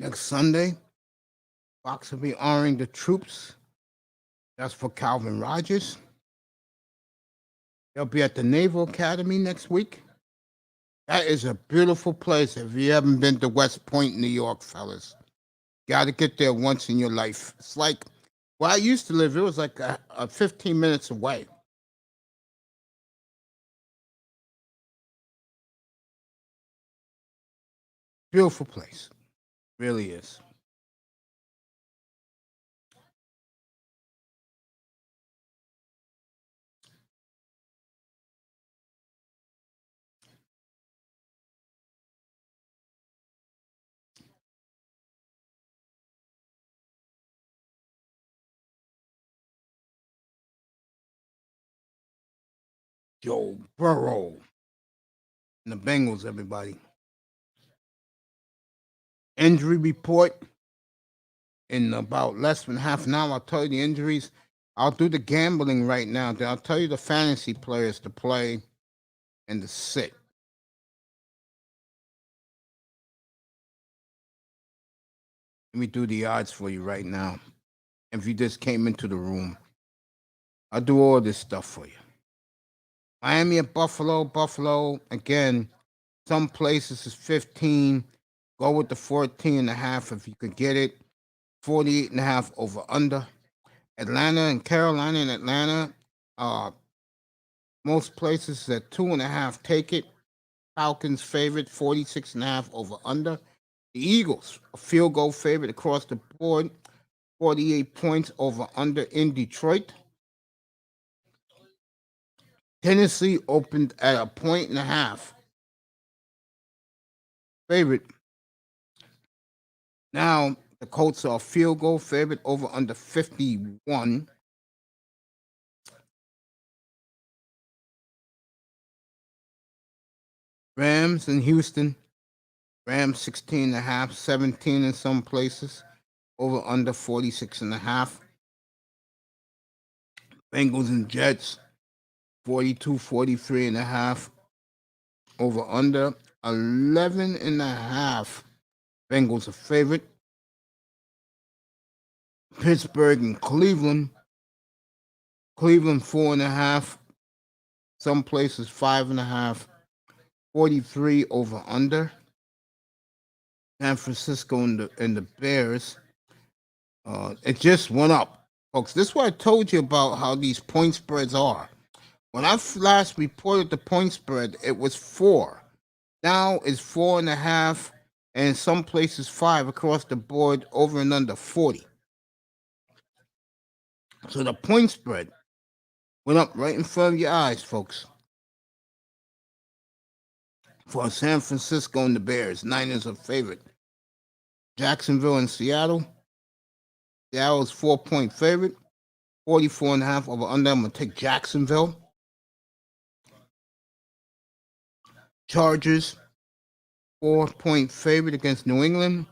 Next Sunday, Fox will be honoring the troops. That's for Calvin Rogers. They'll be at the Naval Academy next week. That is a beautiful place. If you haven't been to West Point, New York, fellas, got to get there once in your life. It's like where I used to live. It was like 15 minutes away. Beautiful place, really is. Joe Burrow and the Bengals, everybody. Injury report in about less than half an hour. I'll tell you the injuries. I'll do the gambling right now. Then I'll tell you the fantasy players to play and to sit. Let me do the odds for you right now. If you just came into the room, I'll do all this stuff for you. Miami at Buffalo. Buffalo, again, some places is 15. Go with the 14 and a half if you could get it. 48 and a half over under. Atlanta and Carolina and Atlanta. Most places at 2.5. Take it. Falcons favorite, 46 and a half over under. The Eagles, a field goal favorite across the board, 48 points over under in Detroit. Tennessee opened at a 1.5 favorite. Now the Colts are a field goal favorite over under 51. Rams in Houston. Rams 16 and a half, 17 in some places, over under 46 and a half. Bengals and Jets 42, 43 and a half, over under 11 and a half. Bengals a favorite. Pittsburgh and Cleveland. Cleveland 4.5. Some places 5.5. 43 over under. San Francisco and the Bears. It just went up, folks. This is what I told you about how these point spreads are. When I last reported the point spread, it was 4. Now it's 4.5, and in some places 5 across the board, over and under 40. So the point spread went up right in front of your eyes, folks. For San Francisco and the Bears, Niners are favorite. Jacksonville and Seattle. Seattle's 4-point favorite. 44.5 over under. I'm going to take Jacksonville. Chargers, 4-point favorite against New England.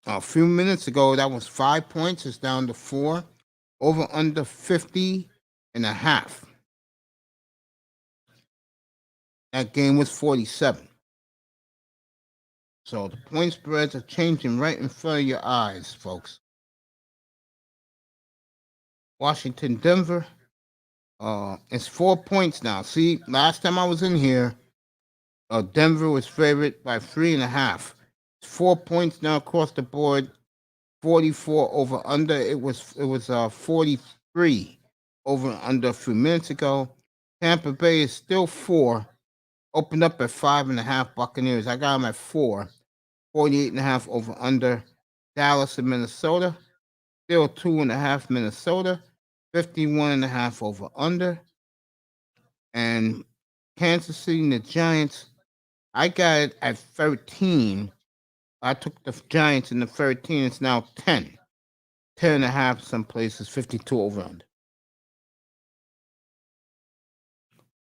A few minutes ago, that was 5 points. It's down to 4. Over under 50.5. That game was 47. So the point spreads are changing right in front of your eyes, folks. Washington, Denver. It's 4 points now. See, last time I was in here, Denver was favorite by 3.5. It's 4 points now across the board. 44 over under. It was 43 over under a few minutes ago. Tampa Bay is still 4. Opened up at 5.5. Buccaneers. I got them at 4. 48.5 over under. Dallas and Minnesota. Still 2.5 Minnesota. 51.5 over under. And Kansas City and the Giants. I got it at 13. I took the Giants in the 13. It's now 10. 10.5 some places. 52 over under.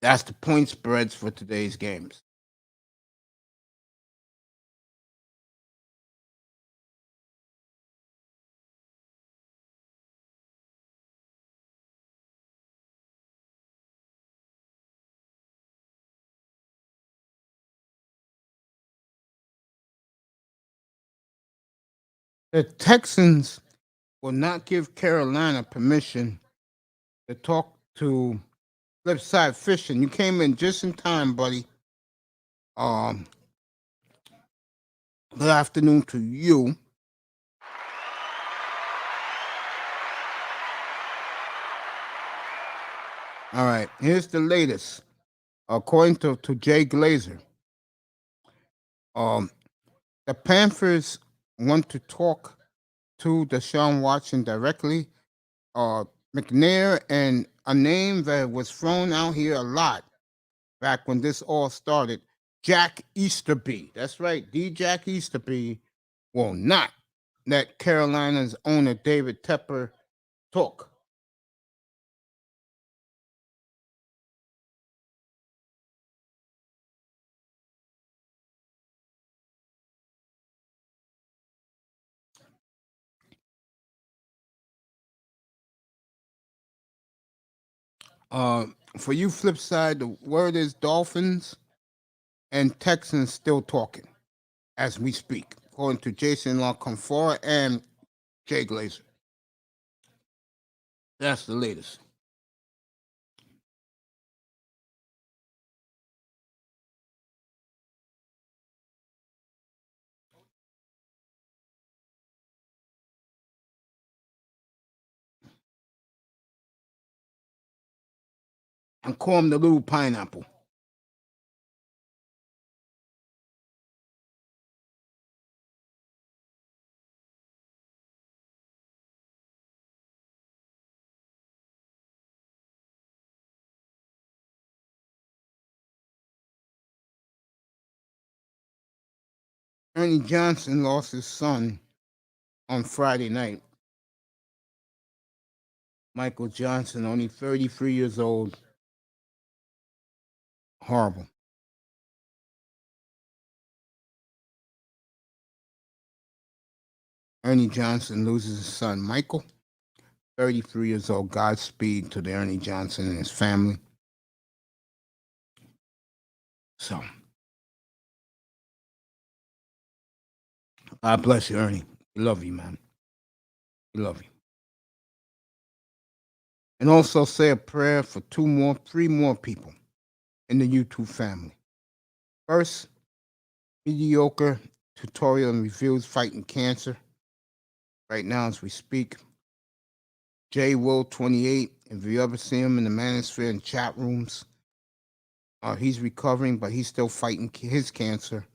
That's the point spreads for today's games. The Texans will not give Carolina permission to talk to Flipside Fishing. You came in just in time, buddy. Um, Good afternoon to you. All right, here's the latest. According to Jay Glazer, um, the Panthers want to talk to Deshaun Watson directly. McNair and a name that was thrown out here a lot back when this all started, Jack Easterby. That's right, D. Jack Easterby will not let Carolina's owner David Tepper talk. For you, flip side, the word is Dolphins and Texans still talking as we speak, according to Jason LaConfort and Jay Glazer. That's the latest. And call him the little pineapple. Ernie Johnson lost his son on Friday night. Michael Johnson, only 33 years old. Horrible. Ernie Johnson loses his son, Michael, 33 years old. Godspeed to the Ernie Johnson and his family. So, God bless you, Ernie. We love you, man. We love you. And also say a prayer for three more people in the YouTube family. First, mediocre tutorial and reviews fighting cancer. Right now, as we speak, J Will 28. If you ever see him in the manosphere and chat rooms, he's recovering, but he's still fighting his cancer.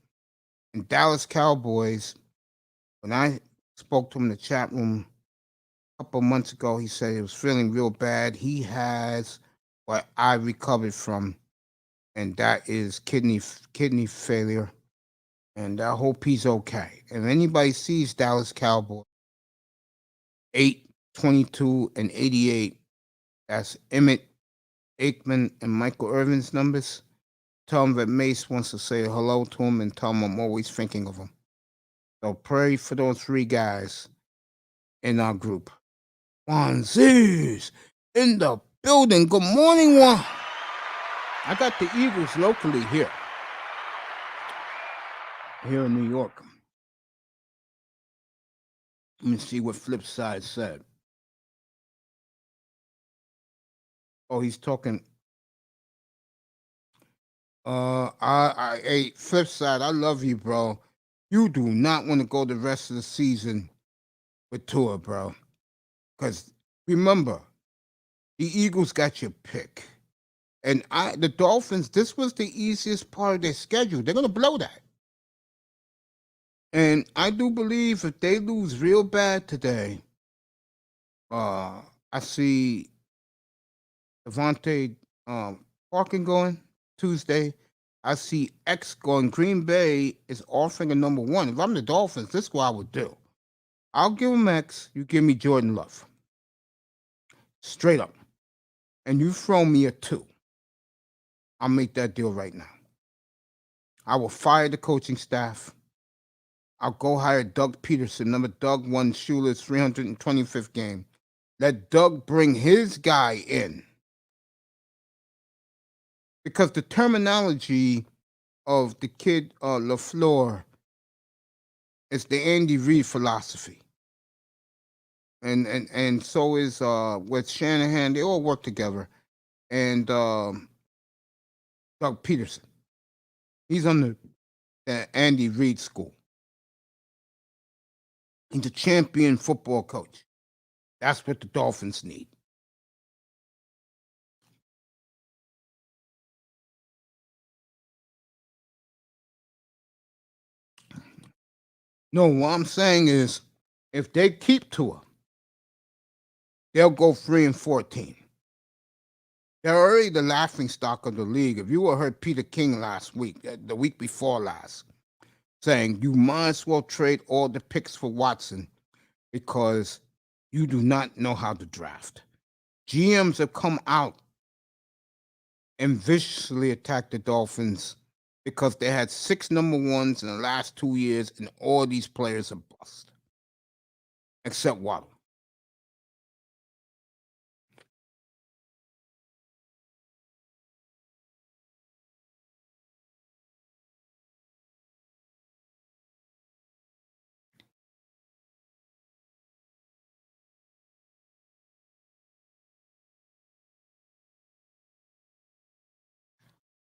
And Dallas Cowboys, when I spoke to him in the chat room a couple of months ago, he said he was feeling real bad. He has what I recovered from, and that is kidney failure. And I hope he's okay. And if anybody sees Dallas Cowboys 8, 22, and 88, that's Emmett Aikman and Michael Irvin's numbers. Tell him that Mace wants to say hello to him and tell him I'm always thinking of him. So pray for those three guys in our group. Juan Z's in the building. Good morning, Juan. I got the Eagles locally here in New York. Let me see what Flipside said. Oh, he's talking. Hey, Flipside, I love you, bro. You do not want to go the rest of the season with Tua, bro. Because remember, the Eagles got your pick. And the Dolphins, this was the easiest part of their schedule. They're going to blow that. And I do believe if they lose real bad today, I see Devontae Parkin going Tuesday. I see X going. Green Bay is offering a number one. If I'm the Dolphins, this is what I would do. I'll give him X. You give me Jordan Love. Straight up. And you throw me a 2. I'll make that deal right now. I will fire the coaching staff. I'll go hire Doug Peterson. Remember, Doug won Schuler's 325th game. Let Doug bring his guy in. Because the terminology of the kid LaFleur is the Andy Reid philosophy. and so is with Shanahan. They all work together. And Doug Peterson, he's on the Andy Reid school. He's a champion football coach. That's what the Dolphins need. No, what I'm saying is, if they keep Tua, they'll go 3-14. They're already the laughing stock of the league. If you heard Peter King last week, the week before last, saying you might as well trade all the picks for Watson because you do not know how to draft. GMs have come out and viciously attacked the Dolphins because they had 6 number ones in the last 2 years, and all these players are bust, except Waddle.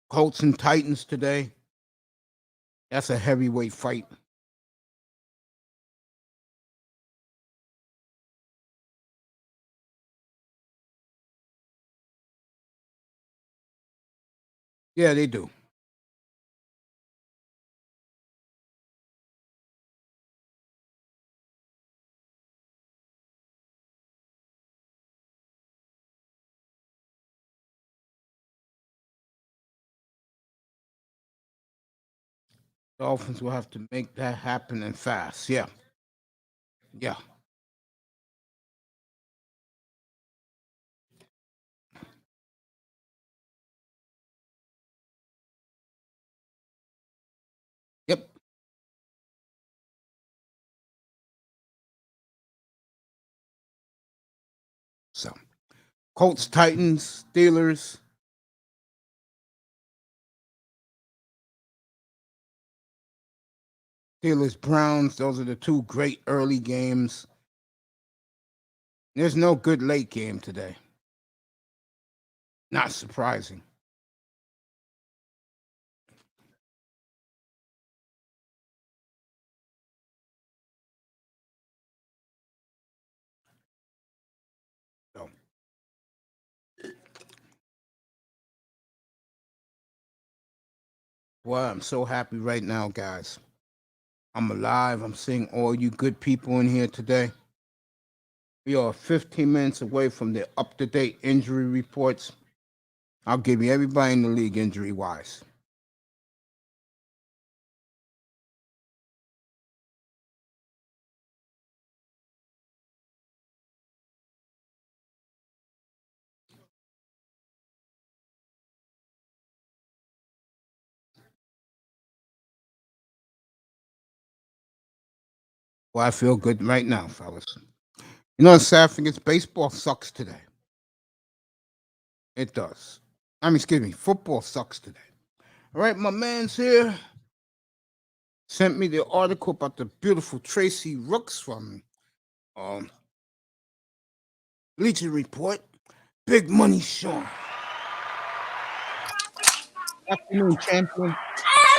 Colts and Titans today. That's a heavyweight fight. Yeah, they do. Dolphins will have to make that happen and fast. Yeah. Yeah. Yep. So, Colts, Titans, Steelers, Steelers, Browns. Those are the two great early games. There's no good late game today. Not surprising. So, well, I'm so happy right now, guys. I'm alive. I'm seeing all you good people in here today. We are 15 minutes away from the up to date injury reports. I'll give you everybody in the league injury wise. Well, I feel good right now, fellas. You know, the sad thing is, baseball sucks today. It does. I mean, excuse me, football sucks today. All right, my man's here. Sent me the article about the beautiful Tracy Rooks from um, Bleacher Report. Big Money Sean. Afternoon, champion.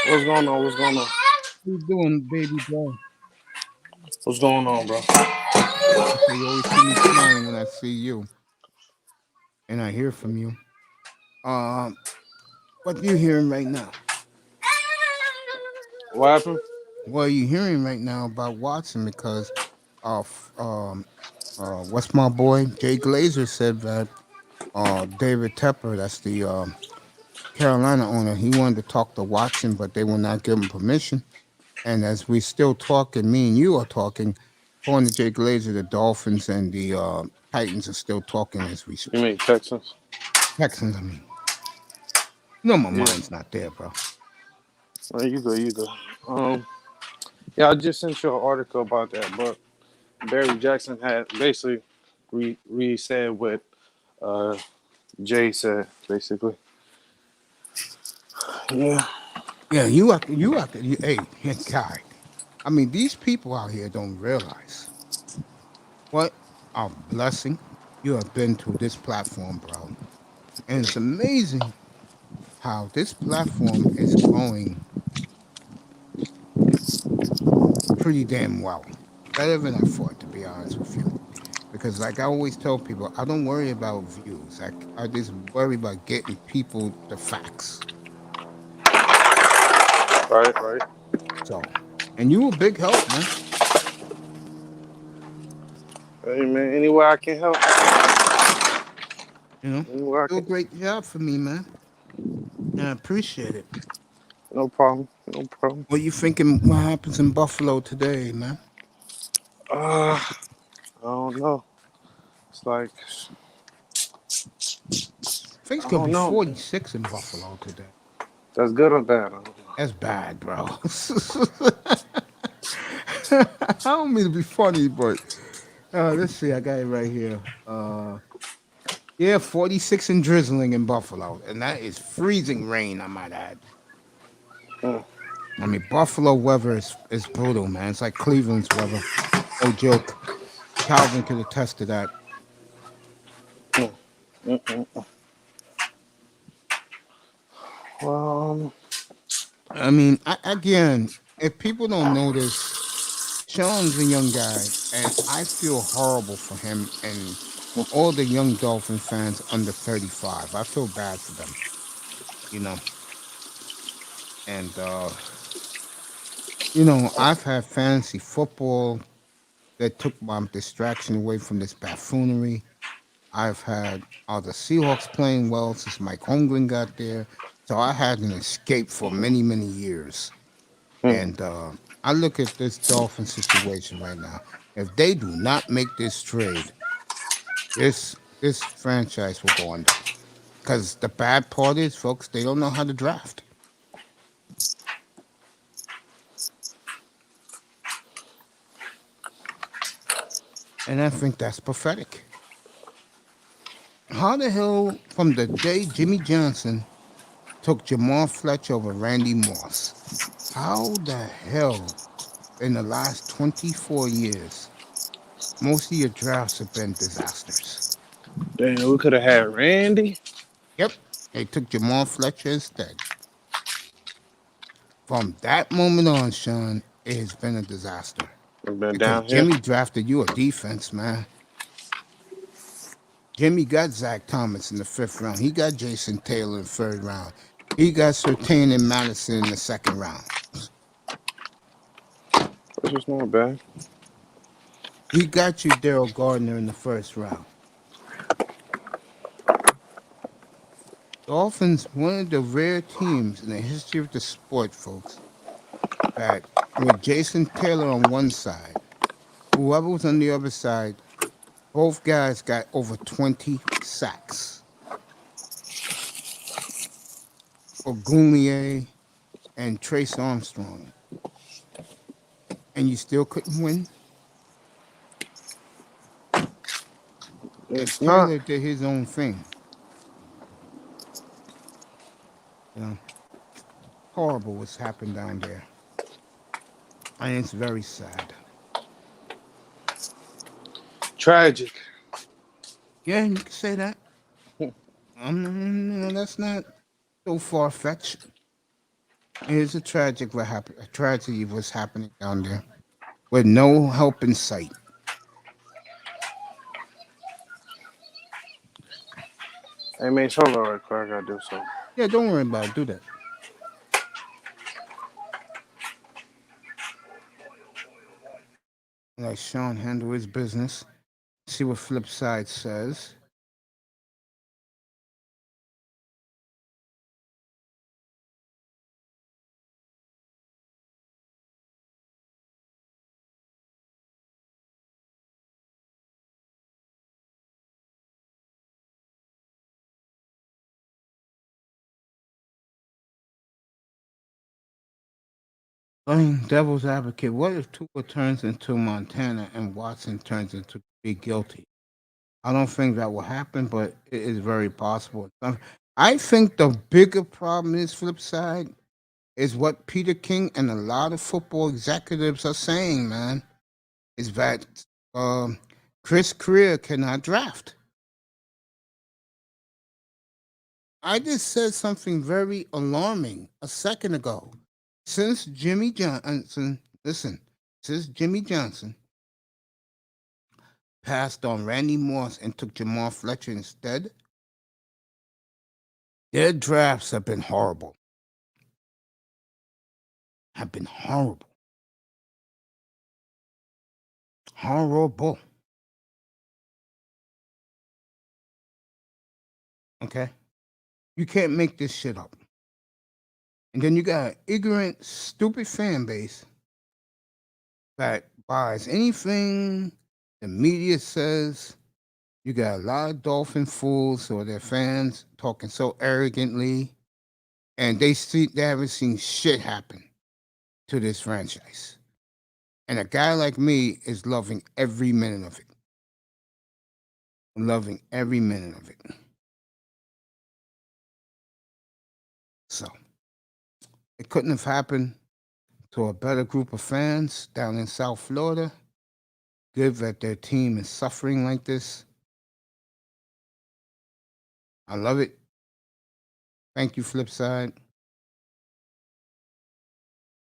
What's going on? What's going on? How you doing, baby boy? What's going on, bro? I say you always see me smiling when I see you and I hear from you. Um, what you hearing right now? What happened? What are you hearing right now about Watson? Because what's my boy Jay Glazer said that David Tepper, that's the Carolina owner, he wanted to talk to Watson, but they will not give him permission. And as we still talking, me and you are talking, according to Jay Glazer, the Dolphins and the Titans are still talking as we You speak. mean Texans? Texans, I mean. No, my Yeah. mind's not there, bro. You go, you go. Yeah, I just sent you an article about that, but Barry Jackson had basically said what uh, Jay said, basically. Yeah. Yeah, hey, guy. I mean, these people out here don't realize what. a blessing you have been to this platform, bro. And it's amazing how this platform is going pretty damn well. Better than I thought, to be honest with you. Because, like I always tell people, I don't worry about views. I just worry about getting people the facts. Right, right. So, and you a big help, man. Hey man, any way I can help, You know, any way I do a can. great job for me, man. And I appreciate it. No problem, no problem. What you thinking? What happens in Buffalo today, man? I don't know. It's like I think it's I gonna don't be know, man. 46 in Buffalo today. That's good or bad? I don't know. That's bad, bro. I don't mean to be funny, but let's see. I got it right here. Yeah, 46 and drizzling in Buffalo, and that is freezing rain. I might add. Mm, I mean, Buffalo weather is brutal, man. It's like Cleveland's weather. No joke. Calvin could attest to that. mm, mm. Um, I mean, again, if people don't notice, Sean's a young guy, and I feel horrible for him and all the young Dolphin fans under 35. I feel bad for them, you know. And I've had fantasy football that took my distraction away from this buffoonery. I've had the Seahawks playing well since Mike Holmgren got there. So I had an escape for many, many years. mm. And I look at this Dolphin situation right now. If they do not make this trade, this franchise will go under. Because the bad part is, folks, they don't know how to draft. And I think that's pathetic. How the hell, from the day Jimmy Johnson took Jamal Fletcher over Randy Moss, how the hell in the last 24 years, most of your drafts have been disasters? Damn, we could have had Randy. Yep, they took Jamal Fletcher instead. From that moment on, Sean, it has been a disaster. We've been Because down here. Jimmy drafted you a defense, man. Jimmy got Zach Thomas in the fifth round. He got Jason Taylor in the third round. He got Surtain and Madison in the second round. Which is not bad. He got you Daryl Gardner in the first round. Dolphins, one of the rare teams in the history of the sport, folks, that with Jason Taylor on one side, whoever was on the other side, both guys got over 20 sacks. Ogunlier and Trace Armstrong. And you still couldn't win? If It's not. Taylor did his own thing, you know, horrible what's happened down there. And it's very sad. Tragic. Yeah, you can say that. That's not so far fetched. It is a a tragedy was happening down there with no help in sight. Hey man, hold on right quick. I gotta do something. Yeah, don't worry about it. Do that. Let Sean handle his business. See what flip side says. Playing devil's advocate, what if Tua turns into Montana and Watson turns into be guilty? I don't think that will happen, but it is very possible. I think the bigger problem is flip side is what Peter King and a lot of football executives are saying, man, is that um, Chris Greer cannot draft. I just said something very alarming a second ago. Since Jimmy Johnson, listen, since Jimmy Johnson passed on Randy Moss and took Jamal Fletcher instead, their drafts have been horrible. Have been horrible. Horrible. Okay? You can't make this shit up. And then you got an ignorant, stupid fan base that buys anything the media says. You got a lot of Dolphin fools or their fans talking so arrogantly, and they haven't seen shit happen to this franchise. And a guy like me is loving every minute of it. I'm loving every minute of it. So it couldn't have happened to a better group of fans down in South Florida. Good that their team is suffering like this. I love it. Thank you, Flipside.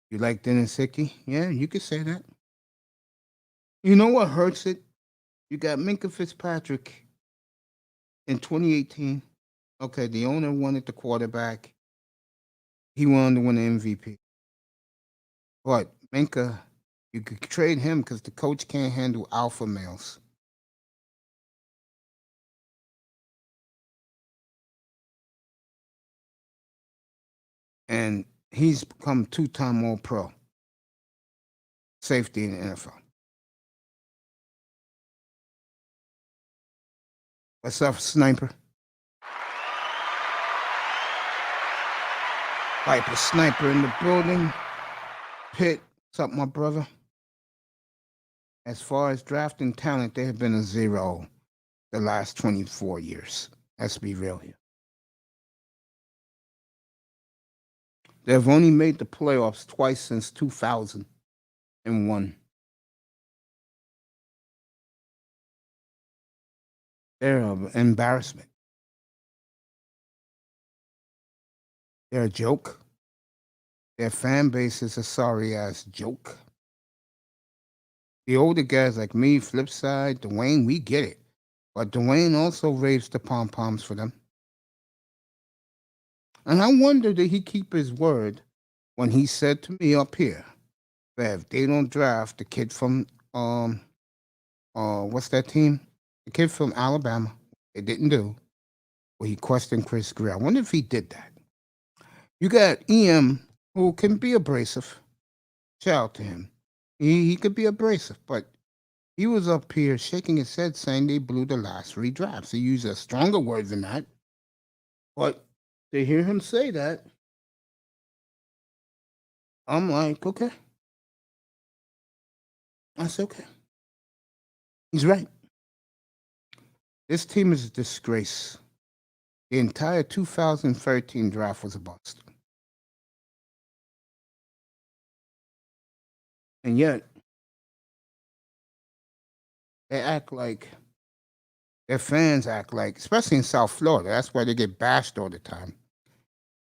You like Dennis Hickey? Yeah, you could say that. You know what hurts it? You got Minka Fitzpatrick in 2018. Okay, the owner wanted the quarterback. He wanted to win the MVP. But Minka, you could trade him because the coach can't handle alpha males. And he's become two-time All-Pro safety in the NFL. What's up, Sniper? Viper Sniper in the building. Pitt, what's up, my brother? As far as drafting talent, they have been a zero the last 24 years. Let's be real here. They've only made the playoffs twice since 2001. They're an embarrassment. They're a joke. Their fan base is a sorry ass joke. The older guys like me, Flipside, Dwayne, we get it. But Dwayne also raised the pom poms for them. And I wonder did he keep his word when he said to me up here that if they don't draft the kid from what's that team? The kid from Alabama. They didn't do. Well, he questioned Chris Greer. I wonder if he did that. You got EM who can be abrasive. Shout out to him. He could be abrasive, but he was up here shaking his head saying they blew the last three drafts. He used a stronger word than that. But to hear him say that, I'm like, okay. That's okay. He's right. This team is a disgrace. The entire 2013 draft was a bust. And yet, they act like, their fans act like, especially in South Florida, that's why they get bashed all the time.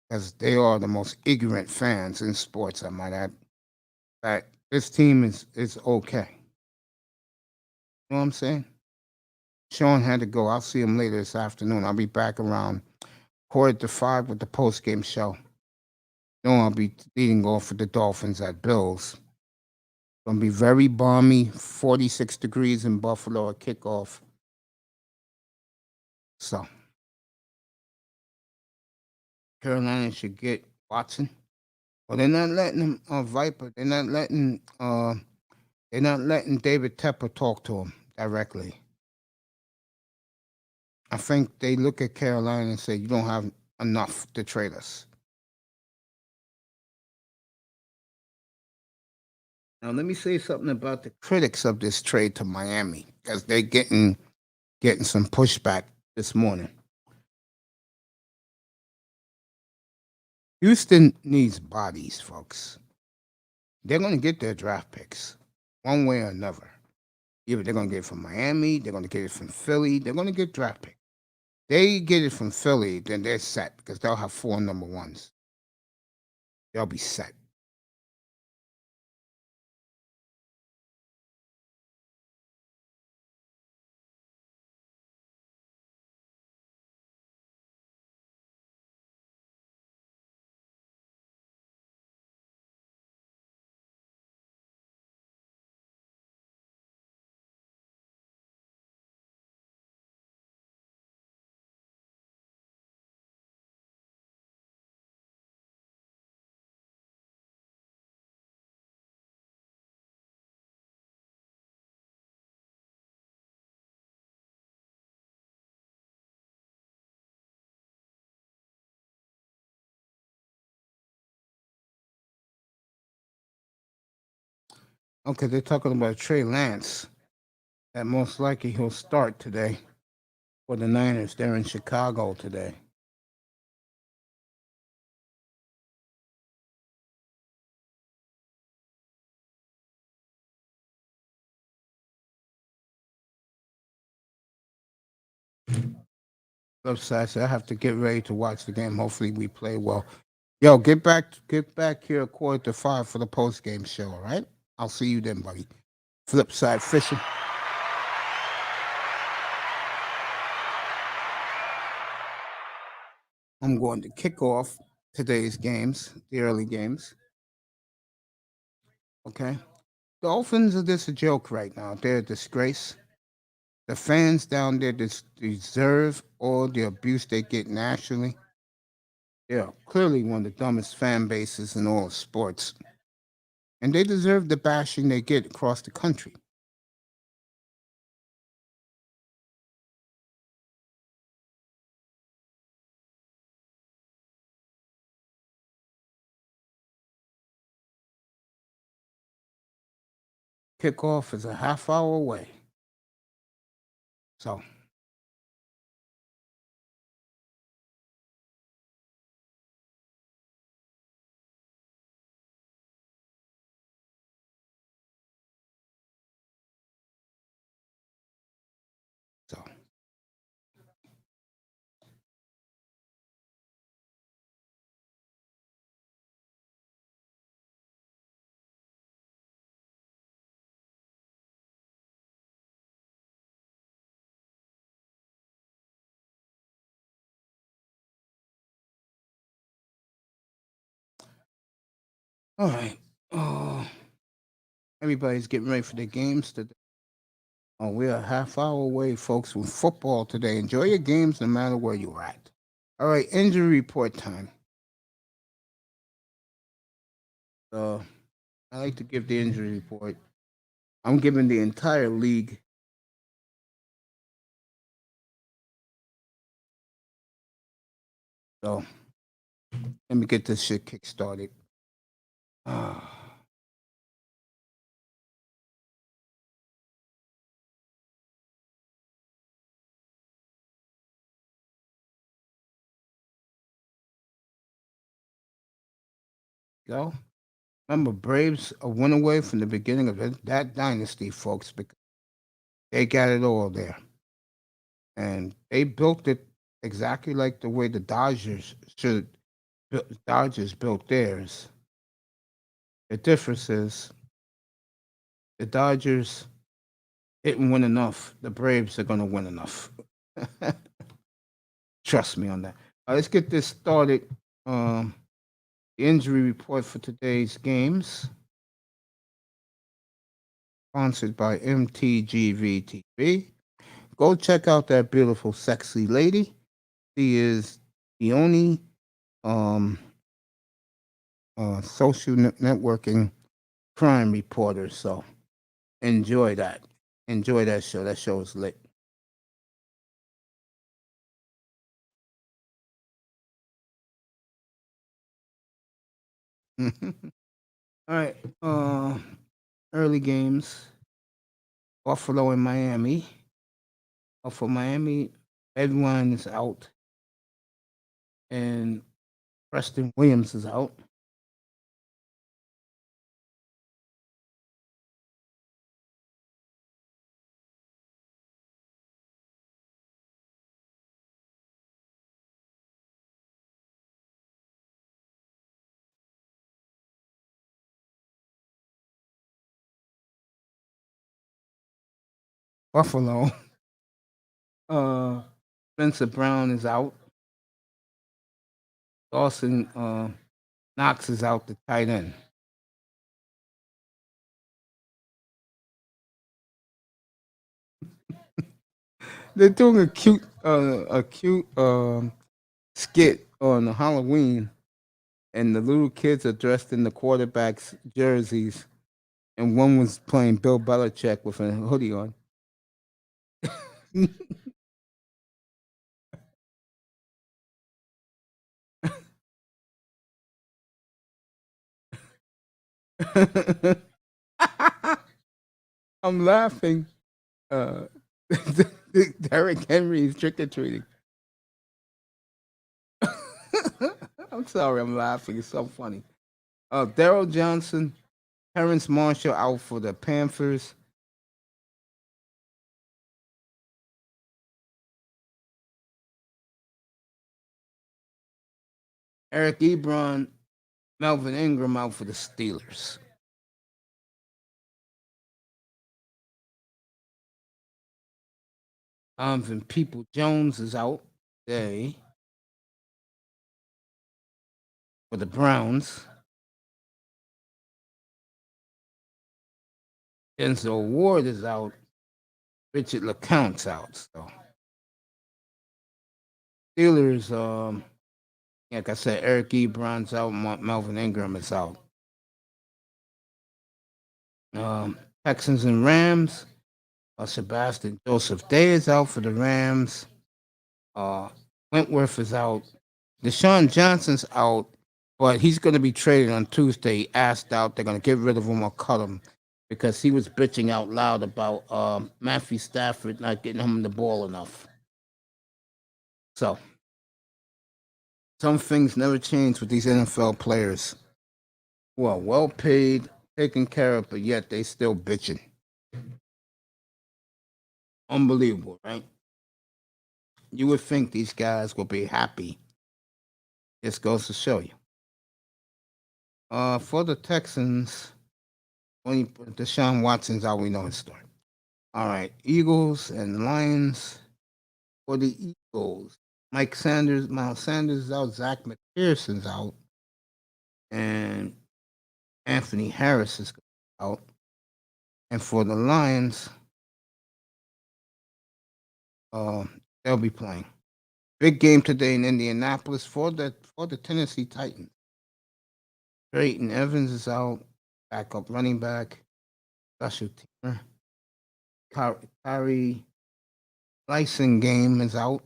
Because they are the most ignorant fans in sports, I might add. That this team is okay. You know what I'm saying? Sean had to go. I'll see him later this afternoon. I'll be back around 4:45 with the post game show. No, I'll be leading off with the Dolphins at Bills. Gonna be very balmy, 46 degrees in Buffalo at kickoff. So Carolina should get Watson. Well, they're not letting him Viper. They're not letting David Tepper talk to him directly. I think they look at Carolina and say, "You don't have enough to trade us." Now, let me say something about the critics of this trade to Miami because they're getting some pushback this morning. Houston needs bodies, folks. They're going to get their draft picks one way or another. Either they're going to get it from Miami, they're going to get it from Philly, they're going to get draft pick. They get it from Philly, then they're set because they'll have 4 number 1s. They'll be set. Okay, they're talking about Trey Lance. That most likely he'll start today for the Niners. They're in Chicago today. Upside, so I have to get ready to watch the game. Hopefully, we play well. Yo, get back here 4:45 for the post game show. All right, I'll see you then, buddy. Flip side fishing. I'm going to kick off today's games, the early games. Okay, Dolphins are just a joke right now. They're a disgrace. The fans down there deserve all the abuse they get nationally. They're clearly one of the dumbest fan bases in all sports, and they deserve the bashing they get across the country. Kickoff is a half hour away. So, so all right. Oh, everybody's getting ready for their games today. Oh, we're a half hour away, folks, with football today. Enjoy your games no matter where you're at. All right, injury report time. Uh, I like to give the injury report. I'm giving the entire league. So let me get this shit kick started. Go. Remember, Braves are one away from the beginning of that dynasty, folks, because they got it all there. And they built it exactly like the way the Dodgers built theirs. The difference is the Dodgers didn't win enough. The Braves are going to win enough. Trust me on that. Let's get this started. The injury report for today's games, sponsored by MTGV TV. Go check out that beautiful, sexy lady. She is the only um, social networking crime reporter. So enjoy that. Enjoy that show. That show is lit. All right. Early games. Buffalo and Miami. For Miami, everyone is out, and Preston Williams is out. Buffalo. Uh, Spencer Brown is out. Dawson Knox is out, the tight end. They're doing a cute skit on Halloween, and the little kids are dressed in the quarterbacks' jerseys, and one was playing Bill Belichick with a hoodie on. I'm laughing. Uh, Derrick Henry is trick or treating. I'm sorry, I'm laughing. It's so funny. Daryl Johnson, Terrence Marshall out for the Panthers. Eric Ebron, Melvin Ingram out for the Steelers. And People Jones is out today for the Browns. Denzel Ward is out. Richard LeCounte's out. So Steelers, like I said, Eric Ebron's out. Melvin Ingram is out. Texans and Rams. Sebastian Joseph Day is out for the Rams. Uh, Wentworth is out. Deshaun Johnson's out, but he's going to be traded on Tuesday. He asked out. They're going to get rid of him or cut him because he was bitching out loud about Matthew Stafford not getting him the ball enough. So some things never change with these NFL players who are well paid, taken care of, but yet they still bitching. Unbelievable, right? You would think these guys will be happy. This goes to show you. For the Texans, only Deshaun Watson's out. We know his story. All right, Eagles and Lions. For the Eagles, Miles Sanders is out. Zach McPherson's out, and Anthony Harris is out. And for the Lions, uh, they'll be playing. Big game today in Indianapolis for the Tennessee Titans. Drayton Evans is out, backup running back. Special teamer. Kyrie Lyson game is out.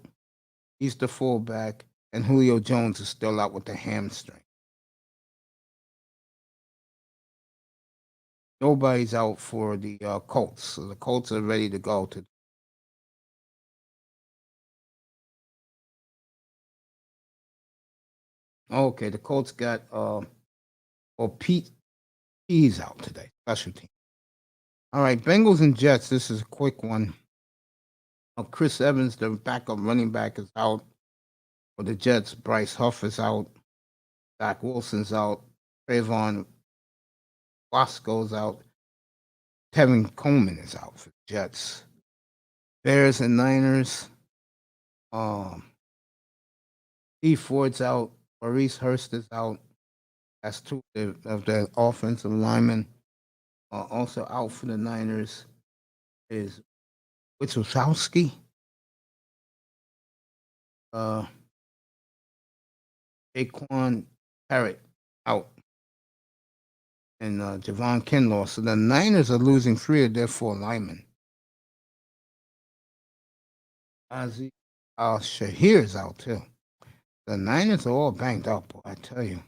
He's the fullback, and Julio Jones is still out with the hamstring. Nobody's out for the Colts, so the Colts are ready to go. Okay, the Colts got Pete He's out today. Special team. All right, Bengals and Jets. This is a quick one. Chris Evans, the backup running back, is out for the Jets. Bryce Huff is out. Zach Wilson's out. Trayvon Wasco's out. Tevin Coleman is out for the Jets. Bears and Niners. Um, Steve Ford's out. Maurice Hurst is out. That's two of the offensive linemen. Also out for the Niners is Witzowski. Uh, Jaquan Parrott out. And Javon Kinlaw. So the Niners are losing three of their four linemen. Ozzy Shahir's out too. The Niners are all banged up, boy, I tell you.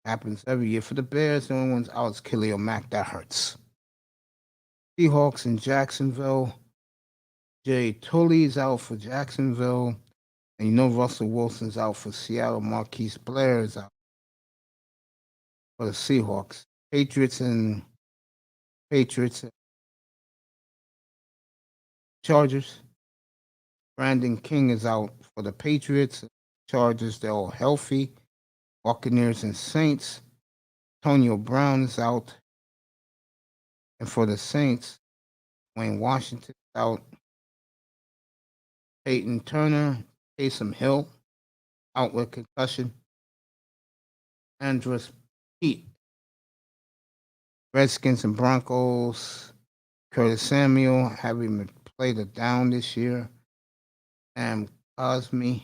Happens every year. For the Bears, the only one's out is Khalil Mack. That hurts. Seahawks in Jacksonville. Jay Tully's out for Jacksonville. And you know Russell Wilson's out for Seattle. Marquise Blair is out for the Seahawks. Patriots and Chargers. Brandon King is out for the Patriots. Chargers, they're all healthy. Buccaneers and Saints. Antonio Brown is out. And for the Saints, Wayne Washington out. Peyton Turner, Taysom Hill out with concussion. Andrus Pete, Redskins and Broncos. Curtis Samuel having played it down this year. And Cosme,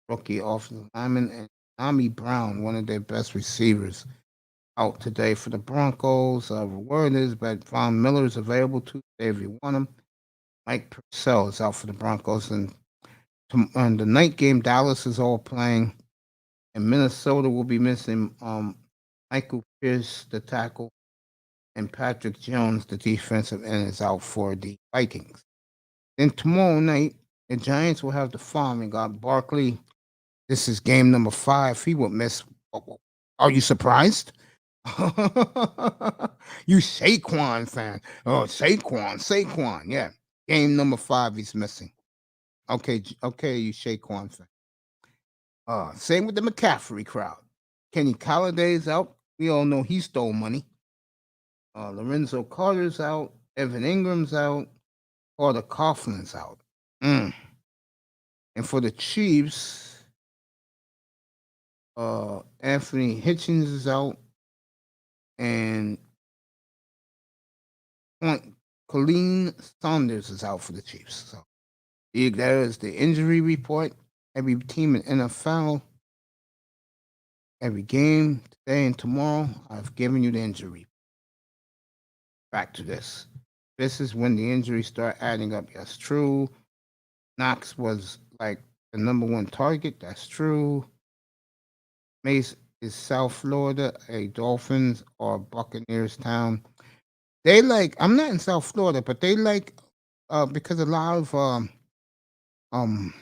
rookie offensive lineman, and Ami Brown, one of their best receivers, out today for the Broncos. Word is that Von Miller is available Tuesday if you want him. Mike Purcell is out for the Broncos. And the night game, Dallas is all playing. And Minnesota will be missing Michael Pierce, the tackle, and Patrick Jones, the defensive end, is out for the Vikings. Then tomorrow night, the Giants will have the following. Got Barkley. This is game number 5. He will miss. Are you surprised? You Saquon fan. Oh, Saquon. Yeah. Game number 5 he's missing. Okay, you Saquon fan. Same with the McCaffrey crowd. Kenny Galladay's out. We all know he stole money. Lorenzo Carter's out. Evan Ingram's out. Carter Coughlin's out. Mm. And for the Chiefs, Anthony Hitchens is out. And Colleen Saunders is out for the Chiefs. So there is the injury report. Every team in NFL, every game today and tomorrow, I've given you the injury. Back to this. This is when the injuries start adding up. That's true. Knox was like the number 1 target. That's true. Mace is South Florida, a Dolphins or Buccaneers town. They like, I'm not in South Florida, but they like, because a lot of um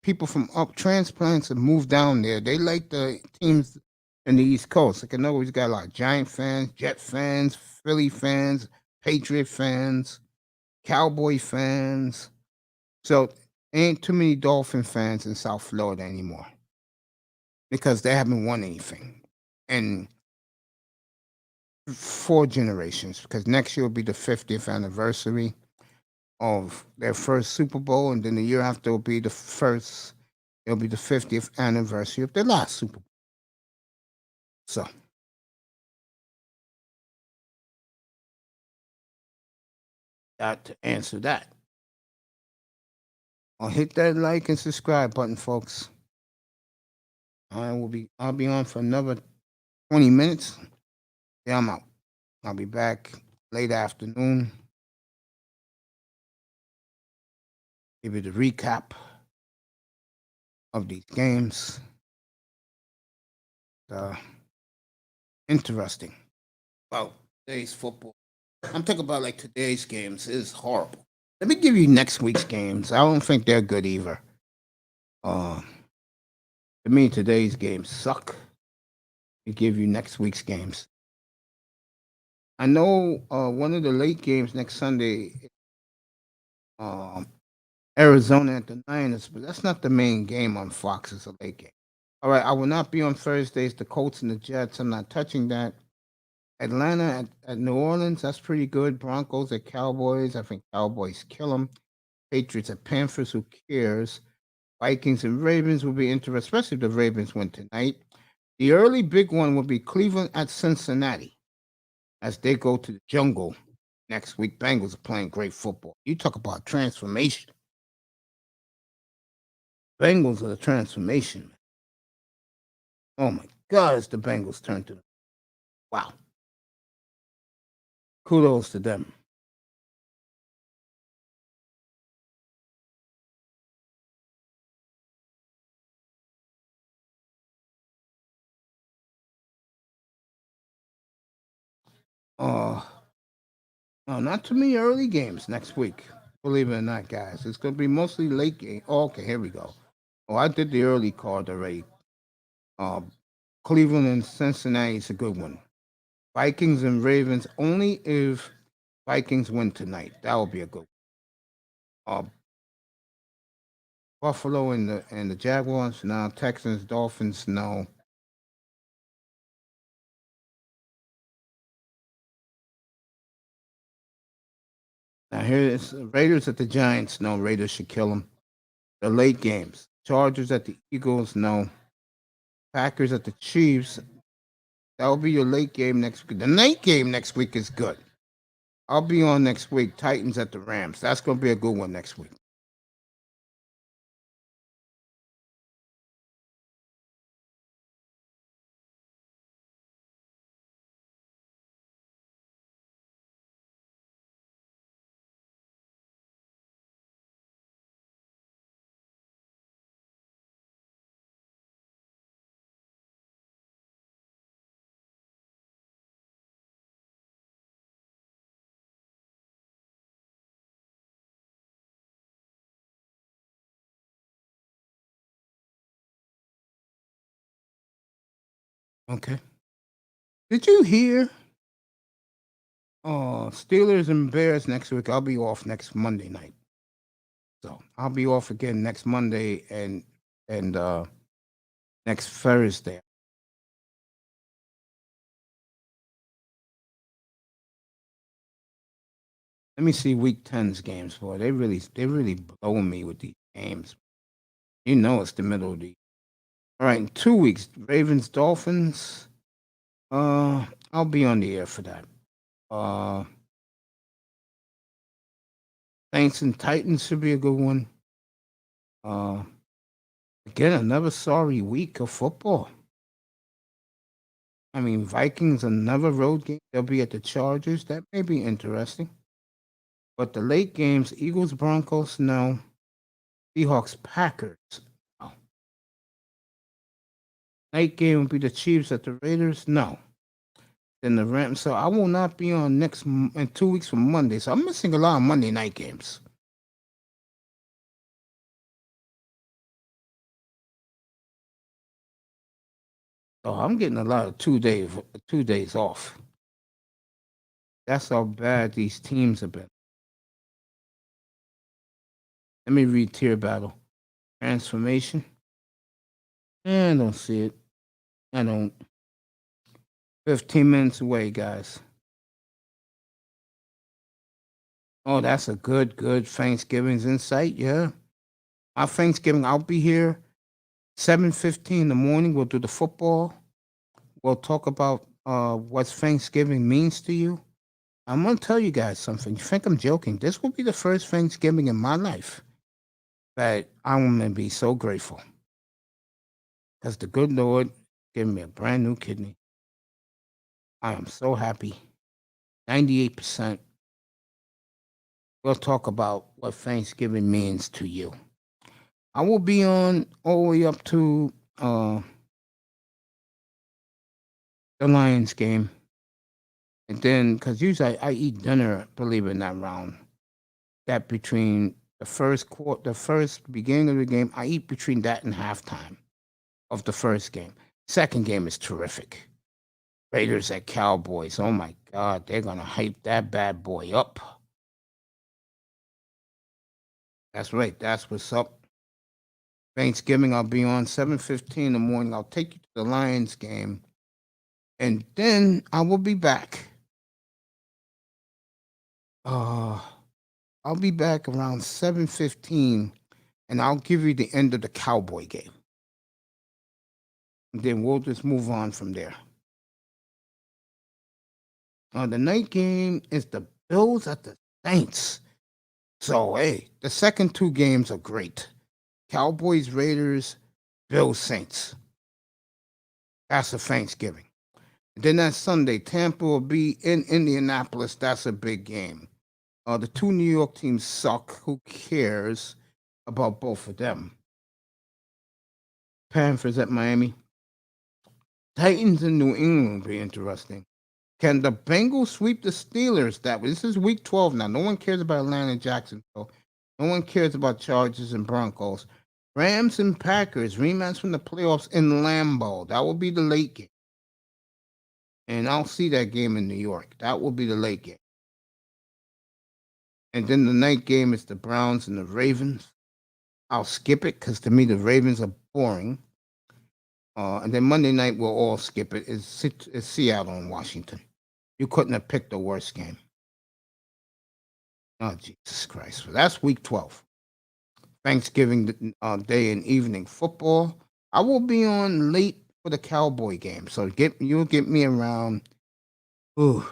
people from up transplants have moved down there. They like the teams in the East Coast. Like I know we've got a lot of Giant fans, Jet fans, Philly fans, Patriot fans, Cowboy fans. So ain't too many Dolphin fans in South Florida anymore because they haven't won anything in 4 generations. Because next year will be the 50th anniversary of their first Super Bowl, and then the year after will be the 50th anniversary of their last Super Bowl. So that to answer that. I'll hit that like and subscribe button, folks. I'll be on for another 20 minutes. Yeah, I'm out. I'll be back late afternoon. Give you the recap of these games. Interesting. About today's football. I'm talking about like today's games is horrible. Let me give you next week's games. I don't think they're good either. To me, today's games suck. We give you next week's games. I know one of the late games next Sunday, Arizona at the Niners, but that's not the main game on Fox. It's a late game. All right, I will not be on Thursdays. The Colts and the Jets. I'm not touching that. Atlanta at New Orleans. That's pretty good. Broncos at Cowboys. I think Cowboys kill them. Patriots at Panthers. Who cares? Vikings and Ravens will be interesting, especially if the Ravens win tonight. The early big one will be Cleveland at Cincinnati as they go to the jungle next week. Bengals are playing great football. You talk about transformation. Bengals are the transformation. Oh my God, it's the Bengals' turn to them. Wow. Kudos to them. No, not too many early games next week. Believe it or not, guys. It's going to be mostly late game. Oh, okay, here we go. Oh, I did the early card already. Cleveland and Cincinnati is a good one. Vikings and Ravens only if Vikings win tonight. That will be a good one. Buffalo and the Jaguars, no. Texans, Dolphins, no. Now here's Raiders at the Giants. No, Raiders should kill them. The late games. Chargers at the Eagles. No. Packers at the Chiefs. That will be your late game next week. The night game next week is good. I'll be on next week. Titans at the Rams. That's going to be a good one next week. Okay. Did you hear? Steelers and Bears next week. I'll be off next Monday night. So I'll be off again next Monday and next Thursday. Let me see Week 10's games, boy. They really blowing me with these games. You know it's the middle of the. All right, in 2 weeks, Ravens Dolphins. I'll be on the air for that. Uh, Saints and Titans should be a good one. Uh, Again, another sorry week of football. I mean, Vikings, another road game. They'll be at the Chargers. That may be interesting. But the late games, Eagles, Broncos, no. Seahawks, Packers, no. Night game will be the Chiefs at the Raiders, no. Then the Rams. So I will not be on in 2 weeks from Monday. So I'm missing a lot of Monday night games. So I'm getting a lot of 2 days off. That's how bad these teams have been. Let me read tier battle. Transformation. I don't see it. I don't. 15 minutes away, guys. Oh, that's a good Thanksgiving's insight. Yeah. My Thanksgiving, I'll be here 7:15 in the morning. We'll do the football. We'll talk about what Thanksgiving means to you. I'm gonna tell you guys something. You think I'm joking? This will be the first Thanksgiving in my life that I'm gonna be so grateful. Because the good Lord gave me a brand new kidney. I am so happy. 98%. We'll talk about what Thanksgiving means to you. I will be on all the way up to the Lions game. And then, because usually I eat dinner, believe it or not, round that between the first beginning of the game, I eat between that and halftime of the first game. Second game is terrific. Raiders at Cowboys. Oh my God, they're gonna hype that bad boy up. That's right. That's what's up. Thanksgiving, I'll be on 7:15 in the morning. I'll take you to the Lions game, and then I will be back. Uh, I'll be back around 7:15, and I'll give you the end of the Cowboy game. And then we'll just move on from there. The night game is the Bills at the Saints. So hey, the second two games are great. Cowboys, Raiders, Bills, Saints. That's a Thanksgiving. And then that Sunday, Tampa will be in Indianapolis. That's a big game. The two New York teams suck. Who cares about both of them? Panthers at Miami. Titans in New England will be interesting. Can the Bengals sweep the Steelers? This is week 12 now. No one cares about Atlanta and Jacksonville. No one cares about Chargers and Broncos. Rams and Packers rematch from the playoffs in Lambeau. That will be the late game. And I'll see that game in New York. That will be the late game. And then the night game is the Browns and the Ravens. I'll skip it because to me the Ravens are boring. And then Monday night we'll all skip it. It's Seattle and Washington. You couldn't have picked a worse game. Oh, Jesus Christ. Well, that's week 12. Thanksgiving day and evening football. I will be on late for the Cowboy game. So you'll get me ooh,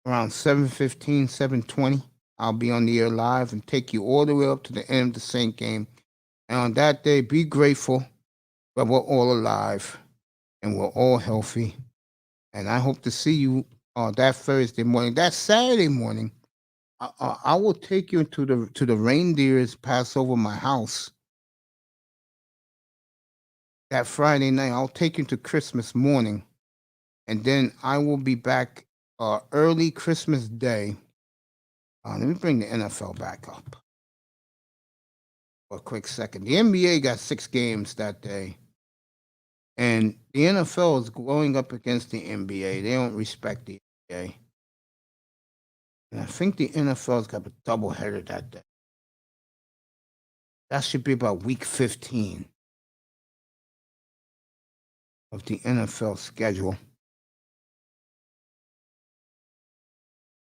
around 7:15, 7:20. I'll be on the air live and take you all the way up to the end of the Saint game. And on that day, be grateful that we're all alive and we're all healthy. And I hope to see you that Thursday morning. That Saturday morning, I will take you to the reindeers pass over my house. That Friday night, I'll take you to Christmas morning, and then I will be back early Christmas Day. Let me bring the NFL back up for a quick second. The NBA got 6 games that day, and the NFL is going up against the NBA. They don't respect the NBA. And I think the NFL's got a doubleheader that day. That should be about week 15 of the NFL schedule.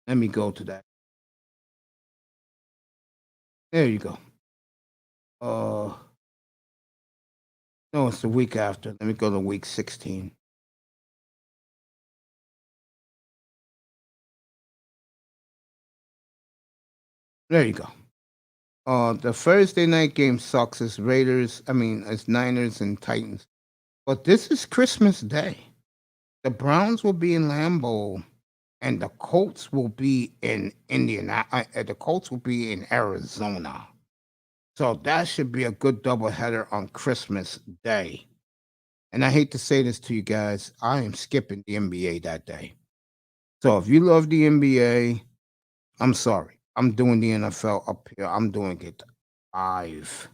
Let me go to that. There you go. Uh, no, it's the week after. Let me go to week 16. There you go. The Thursday night game sucks. It's it's Niners and Titans. But this is Christmas Day. The Browns will be in Lambeau, and the Colts will be in Indiana. The Colts will be in Arizona. So that should be a good doubleheader on Christmas Day. And I hate to say this to you guys, I am skipping the NBA that day. So if you love the NBA, I'm sorry. I'm doing the NFL up here. I'm doing it live.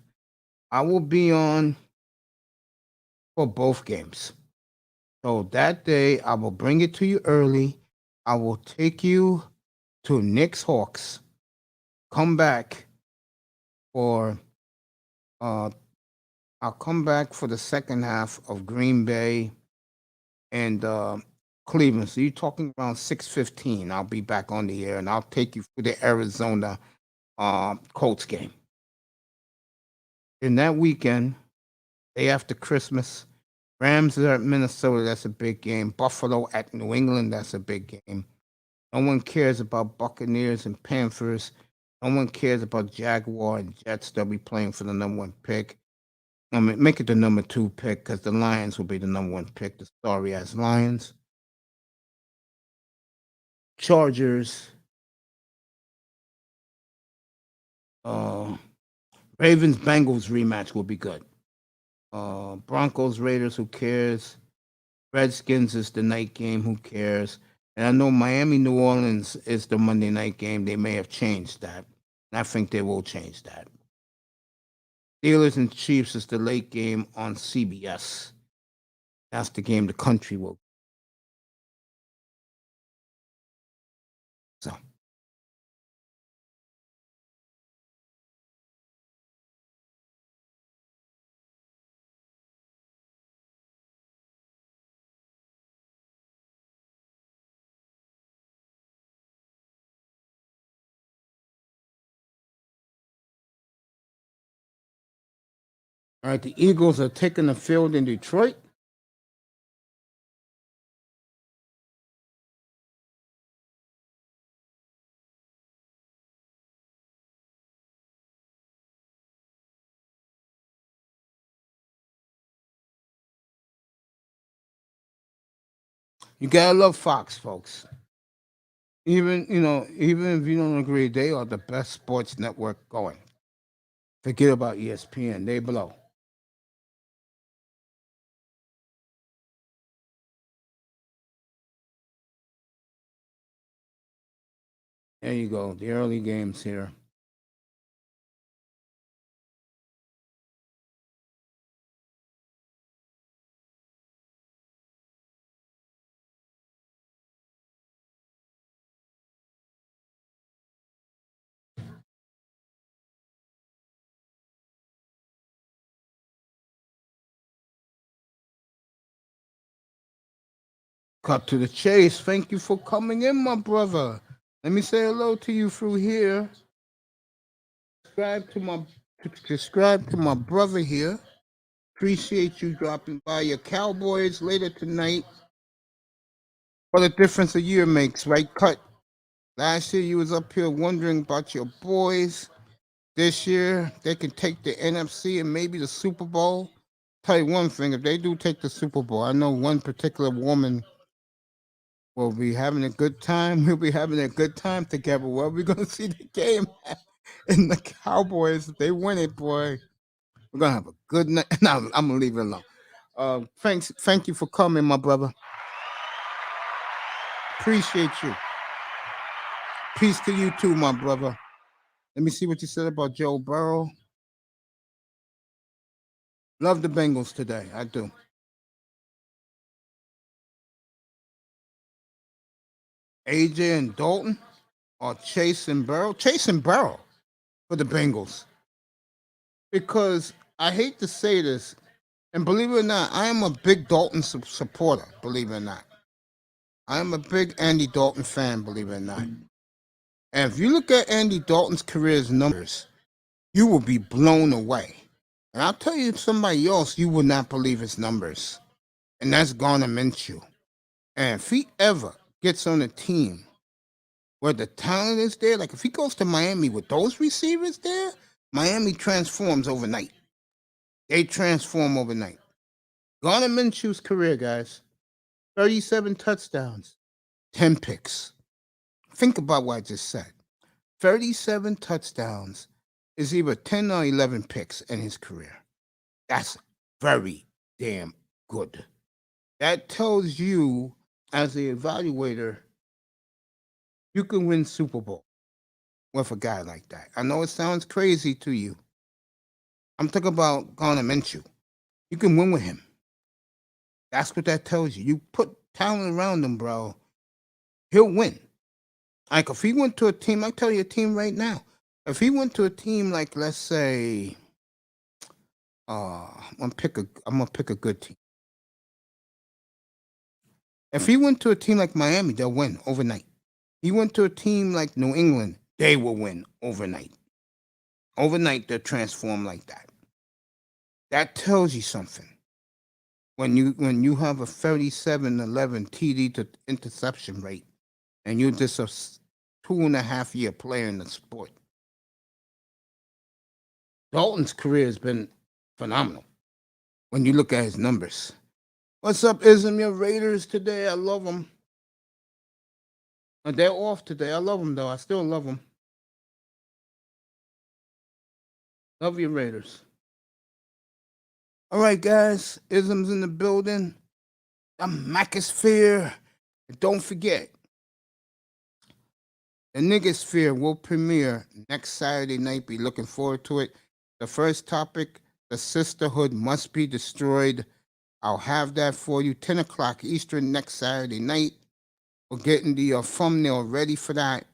I will be on for both games. So that day, I will bring it to you early. I will take you to Knicks Hawks. Come back for uh I'll come back for the second half of Green Bay and Cleveland. So you're talking around 6:15. I'll be back on the air and I'll take you through the Arizona Colts game. In that weekend, day after Christmas, Rams are at Minnesota. That's a big game. Buffalo at New England. That's a big game. No one cares about Buccaneers and Panthers. No one cares about Jaguar and Jets. They'll be playing for the number 1 pick. I mean, make it the number 2 pick because the Lions will be the number 1 pick. The sorry ass Lions. Chargers. Uh, Ravens Bengals rematch will be good. Broncos Raiders. Who cares? Redskins is the night game. Who cares? And I know Miami New Orleans is the Monday night game. They may have changed that. And I think they will change that. Steelers and Chiefs is the late game on CBS. That's the game the country will. So, all right, the Eagles are taking the field in Detroit. You gotta love Fox, folks. Even if you don't agree, they are the best sports network going. Forget about ESPN; they blow. There you go. The early games here. Cut to the chase. Thank you for coming in, my brother. Let me say hello to you through here. Subscribe to my subscribe to my brother here. Appreciate you dropping by. Your Cowboys later tonight. What a difference a year makes, right? Cut. Last year you was up here wondering about your boys. This year they can take the NFC and maybe the Super Bowl. Tell you one thing, if they do take the Super Bowl, I know one particular woman will be having a good time. We'll be having a good time together. Well, we're gonna see the game and the Cowboys. If they win it, boy, we're gonna have a good night. No, I'm gonna leave it alone. Thank you for coming, my brother. Appreciate you. Peace to you too, my brother. Let me see what you said about Joe Burrow. Love the Bengals today. I do. AJ and Dalton or Chase and Burrow? Chase and Burrow for the Bengals. Because I hate to say this, and believe it or not, I am a big Dalton supporter, believe it or not. I am a big Andy Dalton fan, believe it or not. And if you look at Andy Dalton's career's numbers, you will be blown away. And I'll tell you somebody else, you will not believe his numbers. And that's Garner Minshew. And if he ever gets on a team where the talent is there, like if he goes to Miami with those receivers there, Miami transforms overnight. They transform overnight. Garner Minshew's career, guys, 37 touchdowns, 10 picks. Think about what I just said. 37 touchdowns is either 10 or 11 picks in his career. That's very damn good. That tells you, as the evaluator, you can win Super Bowl with a guy like that. I know it sounds crazy to you. I'm talking about Garner Minshew. You can win with him. That's what that tells you. You put talent around him, bro. He'll win. Like if he went to a team, I tell you a team right now. If he went to a team like, let's say, I'm gonna pick a good team. If he went to a team like Miami, they'll win overnight. He went to a team like New England, they will win overnight. Overnight, they'll transform like that. That tells you something. When you have a 37-11 TD to interception rate, and you're just a 2.5 year player in the sport. Dalton's career has been phenomenal when you look at his numbers. What's up, Ism? Your Raiders today. I love them. They're off today. I love them, though. I still love them. Love your Raiders. All right, guys. Ism's in the building. I'm Macosphere. And don't forget, the Niggosphere will premiere next Saturday night. Be looking forward to it. The first topic, the sisterhood must be destroyed. I'll have that for you, 10 o'clock Eastern next Saturday night. We're getting the thumbnail ready for that.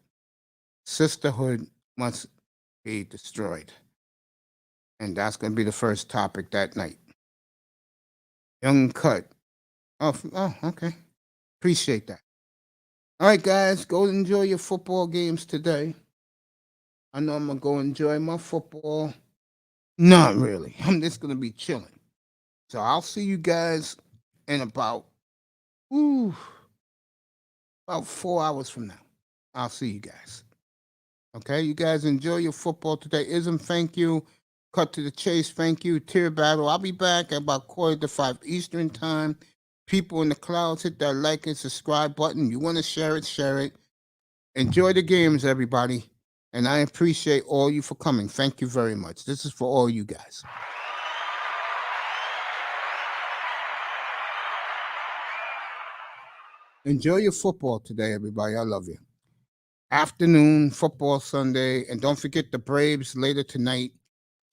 Sisterhood must be destroyed. And that's going to be the first topic that night. Young Cut. Oh, okay. Appreciate that. All right, guys, go enjoy your football games today. I know I'm going to go enjoy my football. Not really. I'm just going to be chilling. So I'll see you guys in about 4 hours from now. I'll see you guys. Okay, you guys enjoy your football today. Ism, thank you. Cut to the chase, thank you. Tier battle. I'll be back at about 4:45 Eastern time. People in the clouds, hit that like and subscribe button. You want to share it, share it. Enjoy the games, everybody. And I appreciate all you for coming. Thank you very much. This is for all you guys. Enjoy your football today, everybody. I love you. Afternoon, football Sunday. And don't forget the Braves later tonight.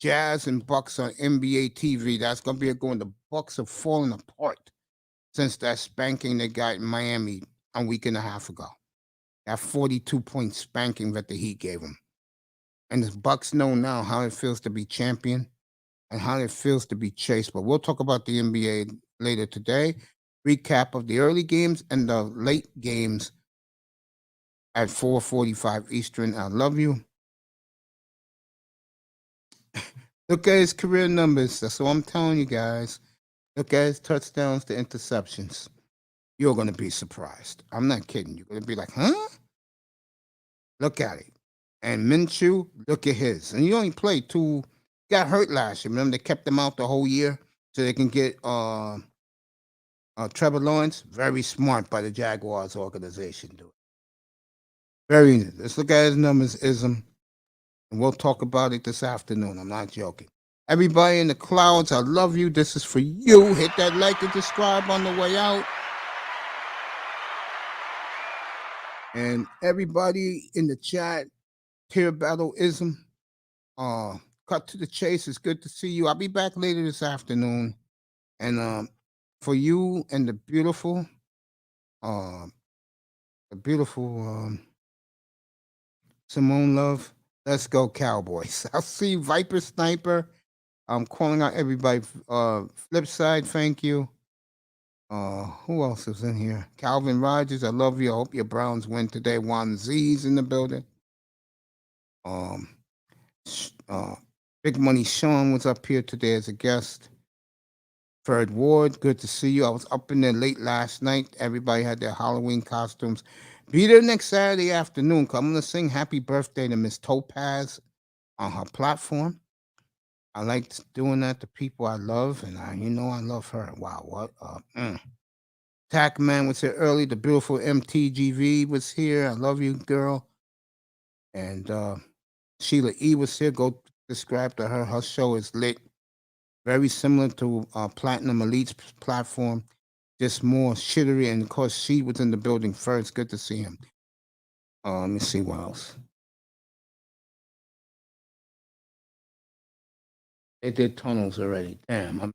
Jazz and Bucks on NBA TV. That's going to be going. The Bucks have fallen apart since that spanking they got in Miami a week and a half ago. That 42-point spanking that the Heat gave them. And the Bucks know now how it feels to be champion and how it feels to be chased. But we'll talk about the NBA later today. Recap of the early games and the late games at 4:45 Eastern. I love you. Look at his career numbers. That's what I'm telling you guys. Look at his touchdowns to interceptions. You're gonna be surprised. I'm not kidding. You're gonna be like, huh? Look at it. And Minshew, look at his. And he only played two. Got hurt last year. Remember they kept him out the whole year so they can get Trevor Lawrence. Very smart by the Jaguars organization, dude. Very. Let's look at his numbers, ism, and we'll talk about it this afternoon. I'm not joking. Everybody in the clouds, I love you. This is for you. Hit that like and subscribe on the way out. And everybody in the chat, Peer Battle Ism, cut to the chase. It's good to see you. I'll be back later this afternoon. And for you and uh, the beautiful Simone Love, let's go Cowboys. I'll see you, Viper Sniper. I'm calling out everybody. Flip side, thank you. Who else is in here? Calvin Rogers, I love you. I hope your Browns win today. Juan Z's in the building. Um, Big Money Sean was up here today as a guest. Fred Ward, good to see you. I was up in there late last night. Everybody had their Halloween costumes. Be there next Saturday afternoon. I'm going to sing happy birthday to Miss Topaz on her platform. I like doing that to people I love, and I love her. Wow, what? Tack Man was here early. The beautiful MTGV was here. I love you, girl. And Sheila E was here. Go subscribe to her. Her show is lit. Very similar to Platinum Elite's platform, just more shittery. And of course, she was in the building first. Good to see him. Let me see what else. They did tunnels already. Damn.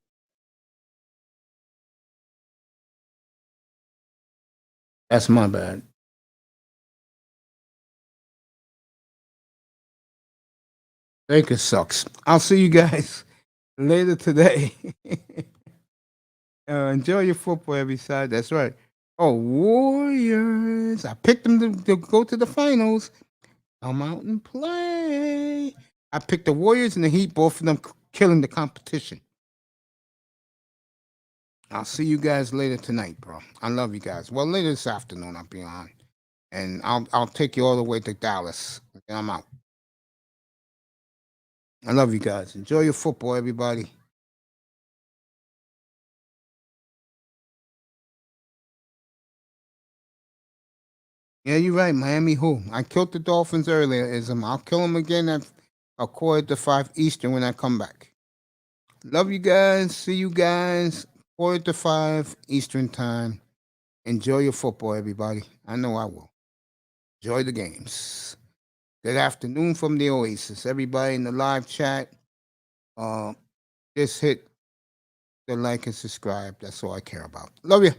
That's my bad. Baker sucks. I'll see you guys later today. Enjoy your football every side. That's right. Oh, Warriors. I picked them to go to the finals. Come out and play. I picked the Warriors and the Heat, both of them killing the competition. I'll see you guys later tonight, bro. I love you guys. Well, later this afternoon, I'll be on. And I'll take you all the way to Dallas. And I'm out. I love you guys. Enjoy your football, everybody. Yeah, you're right. Miami who? I killed the Dolphins earlier, Ism. I'll kill them again at a quarter to 5 Eastern when I come back. Love you guys. See you guys. Quarter to 5 Eastern time. Enjoy your football, everybody. I know I will. Enjoy the games. Good afternoon from the Oasis. Everybody in the live chat, just hit the like and subscribe. That's all I care about. Love you.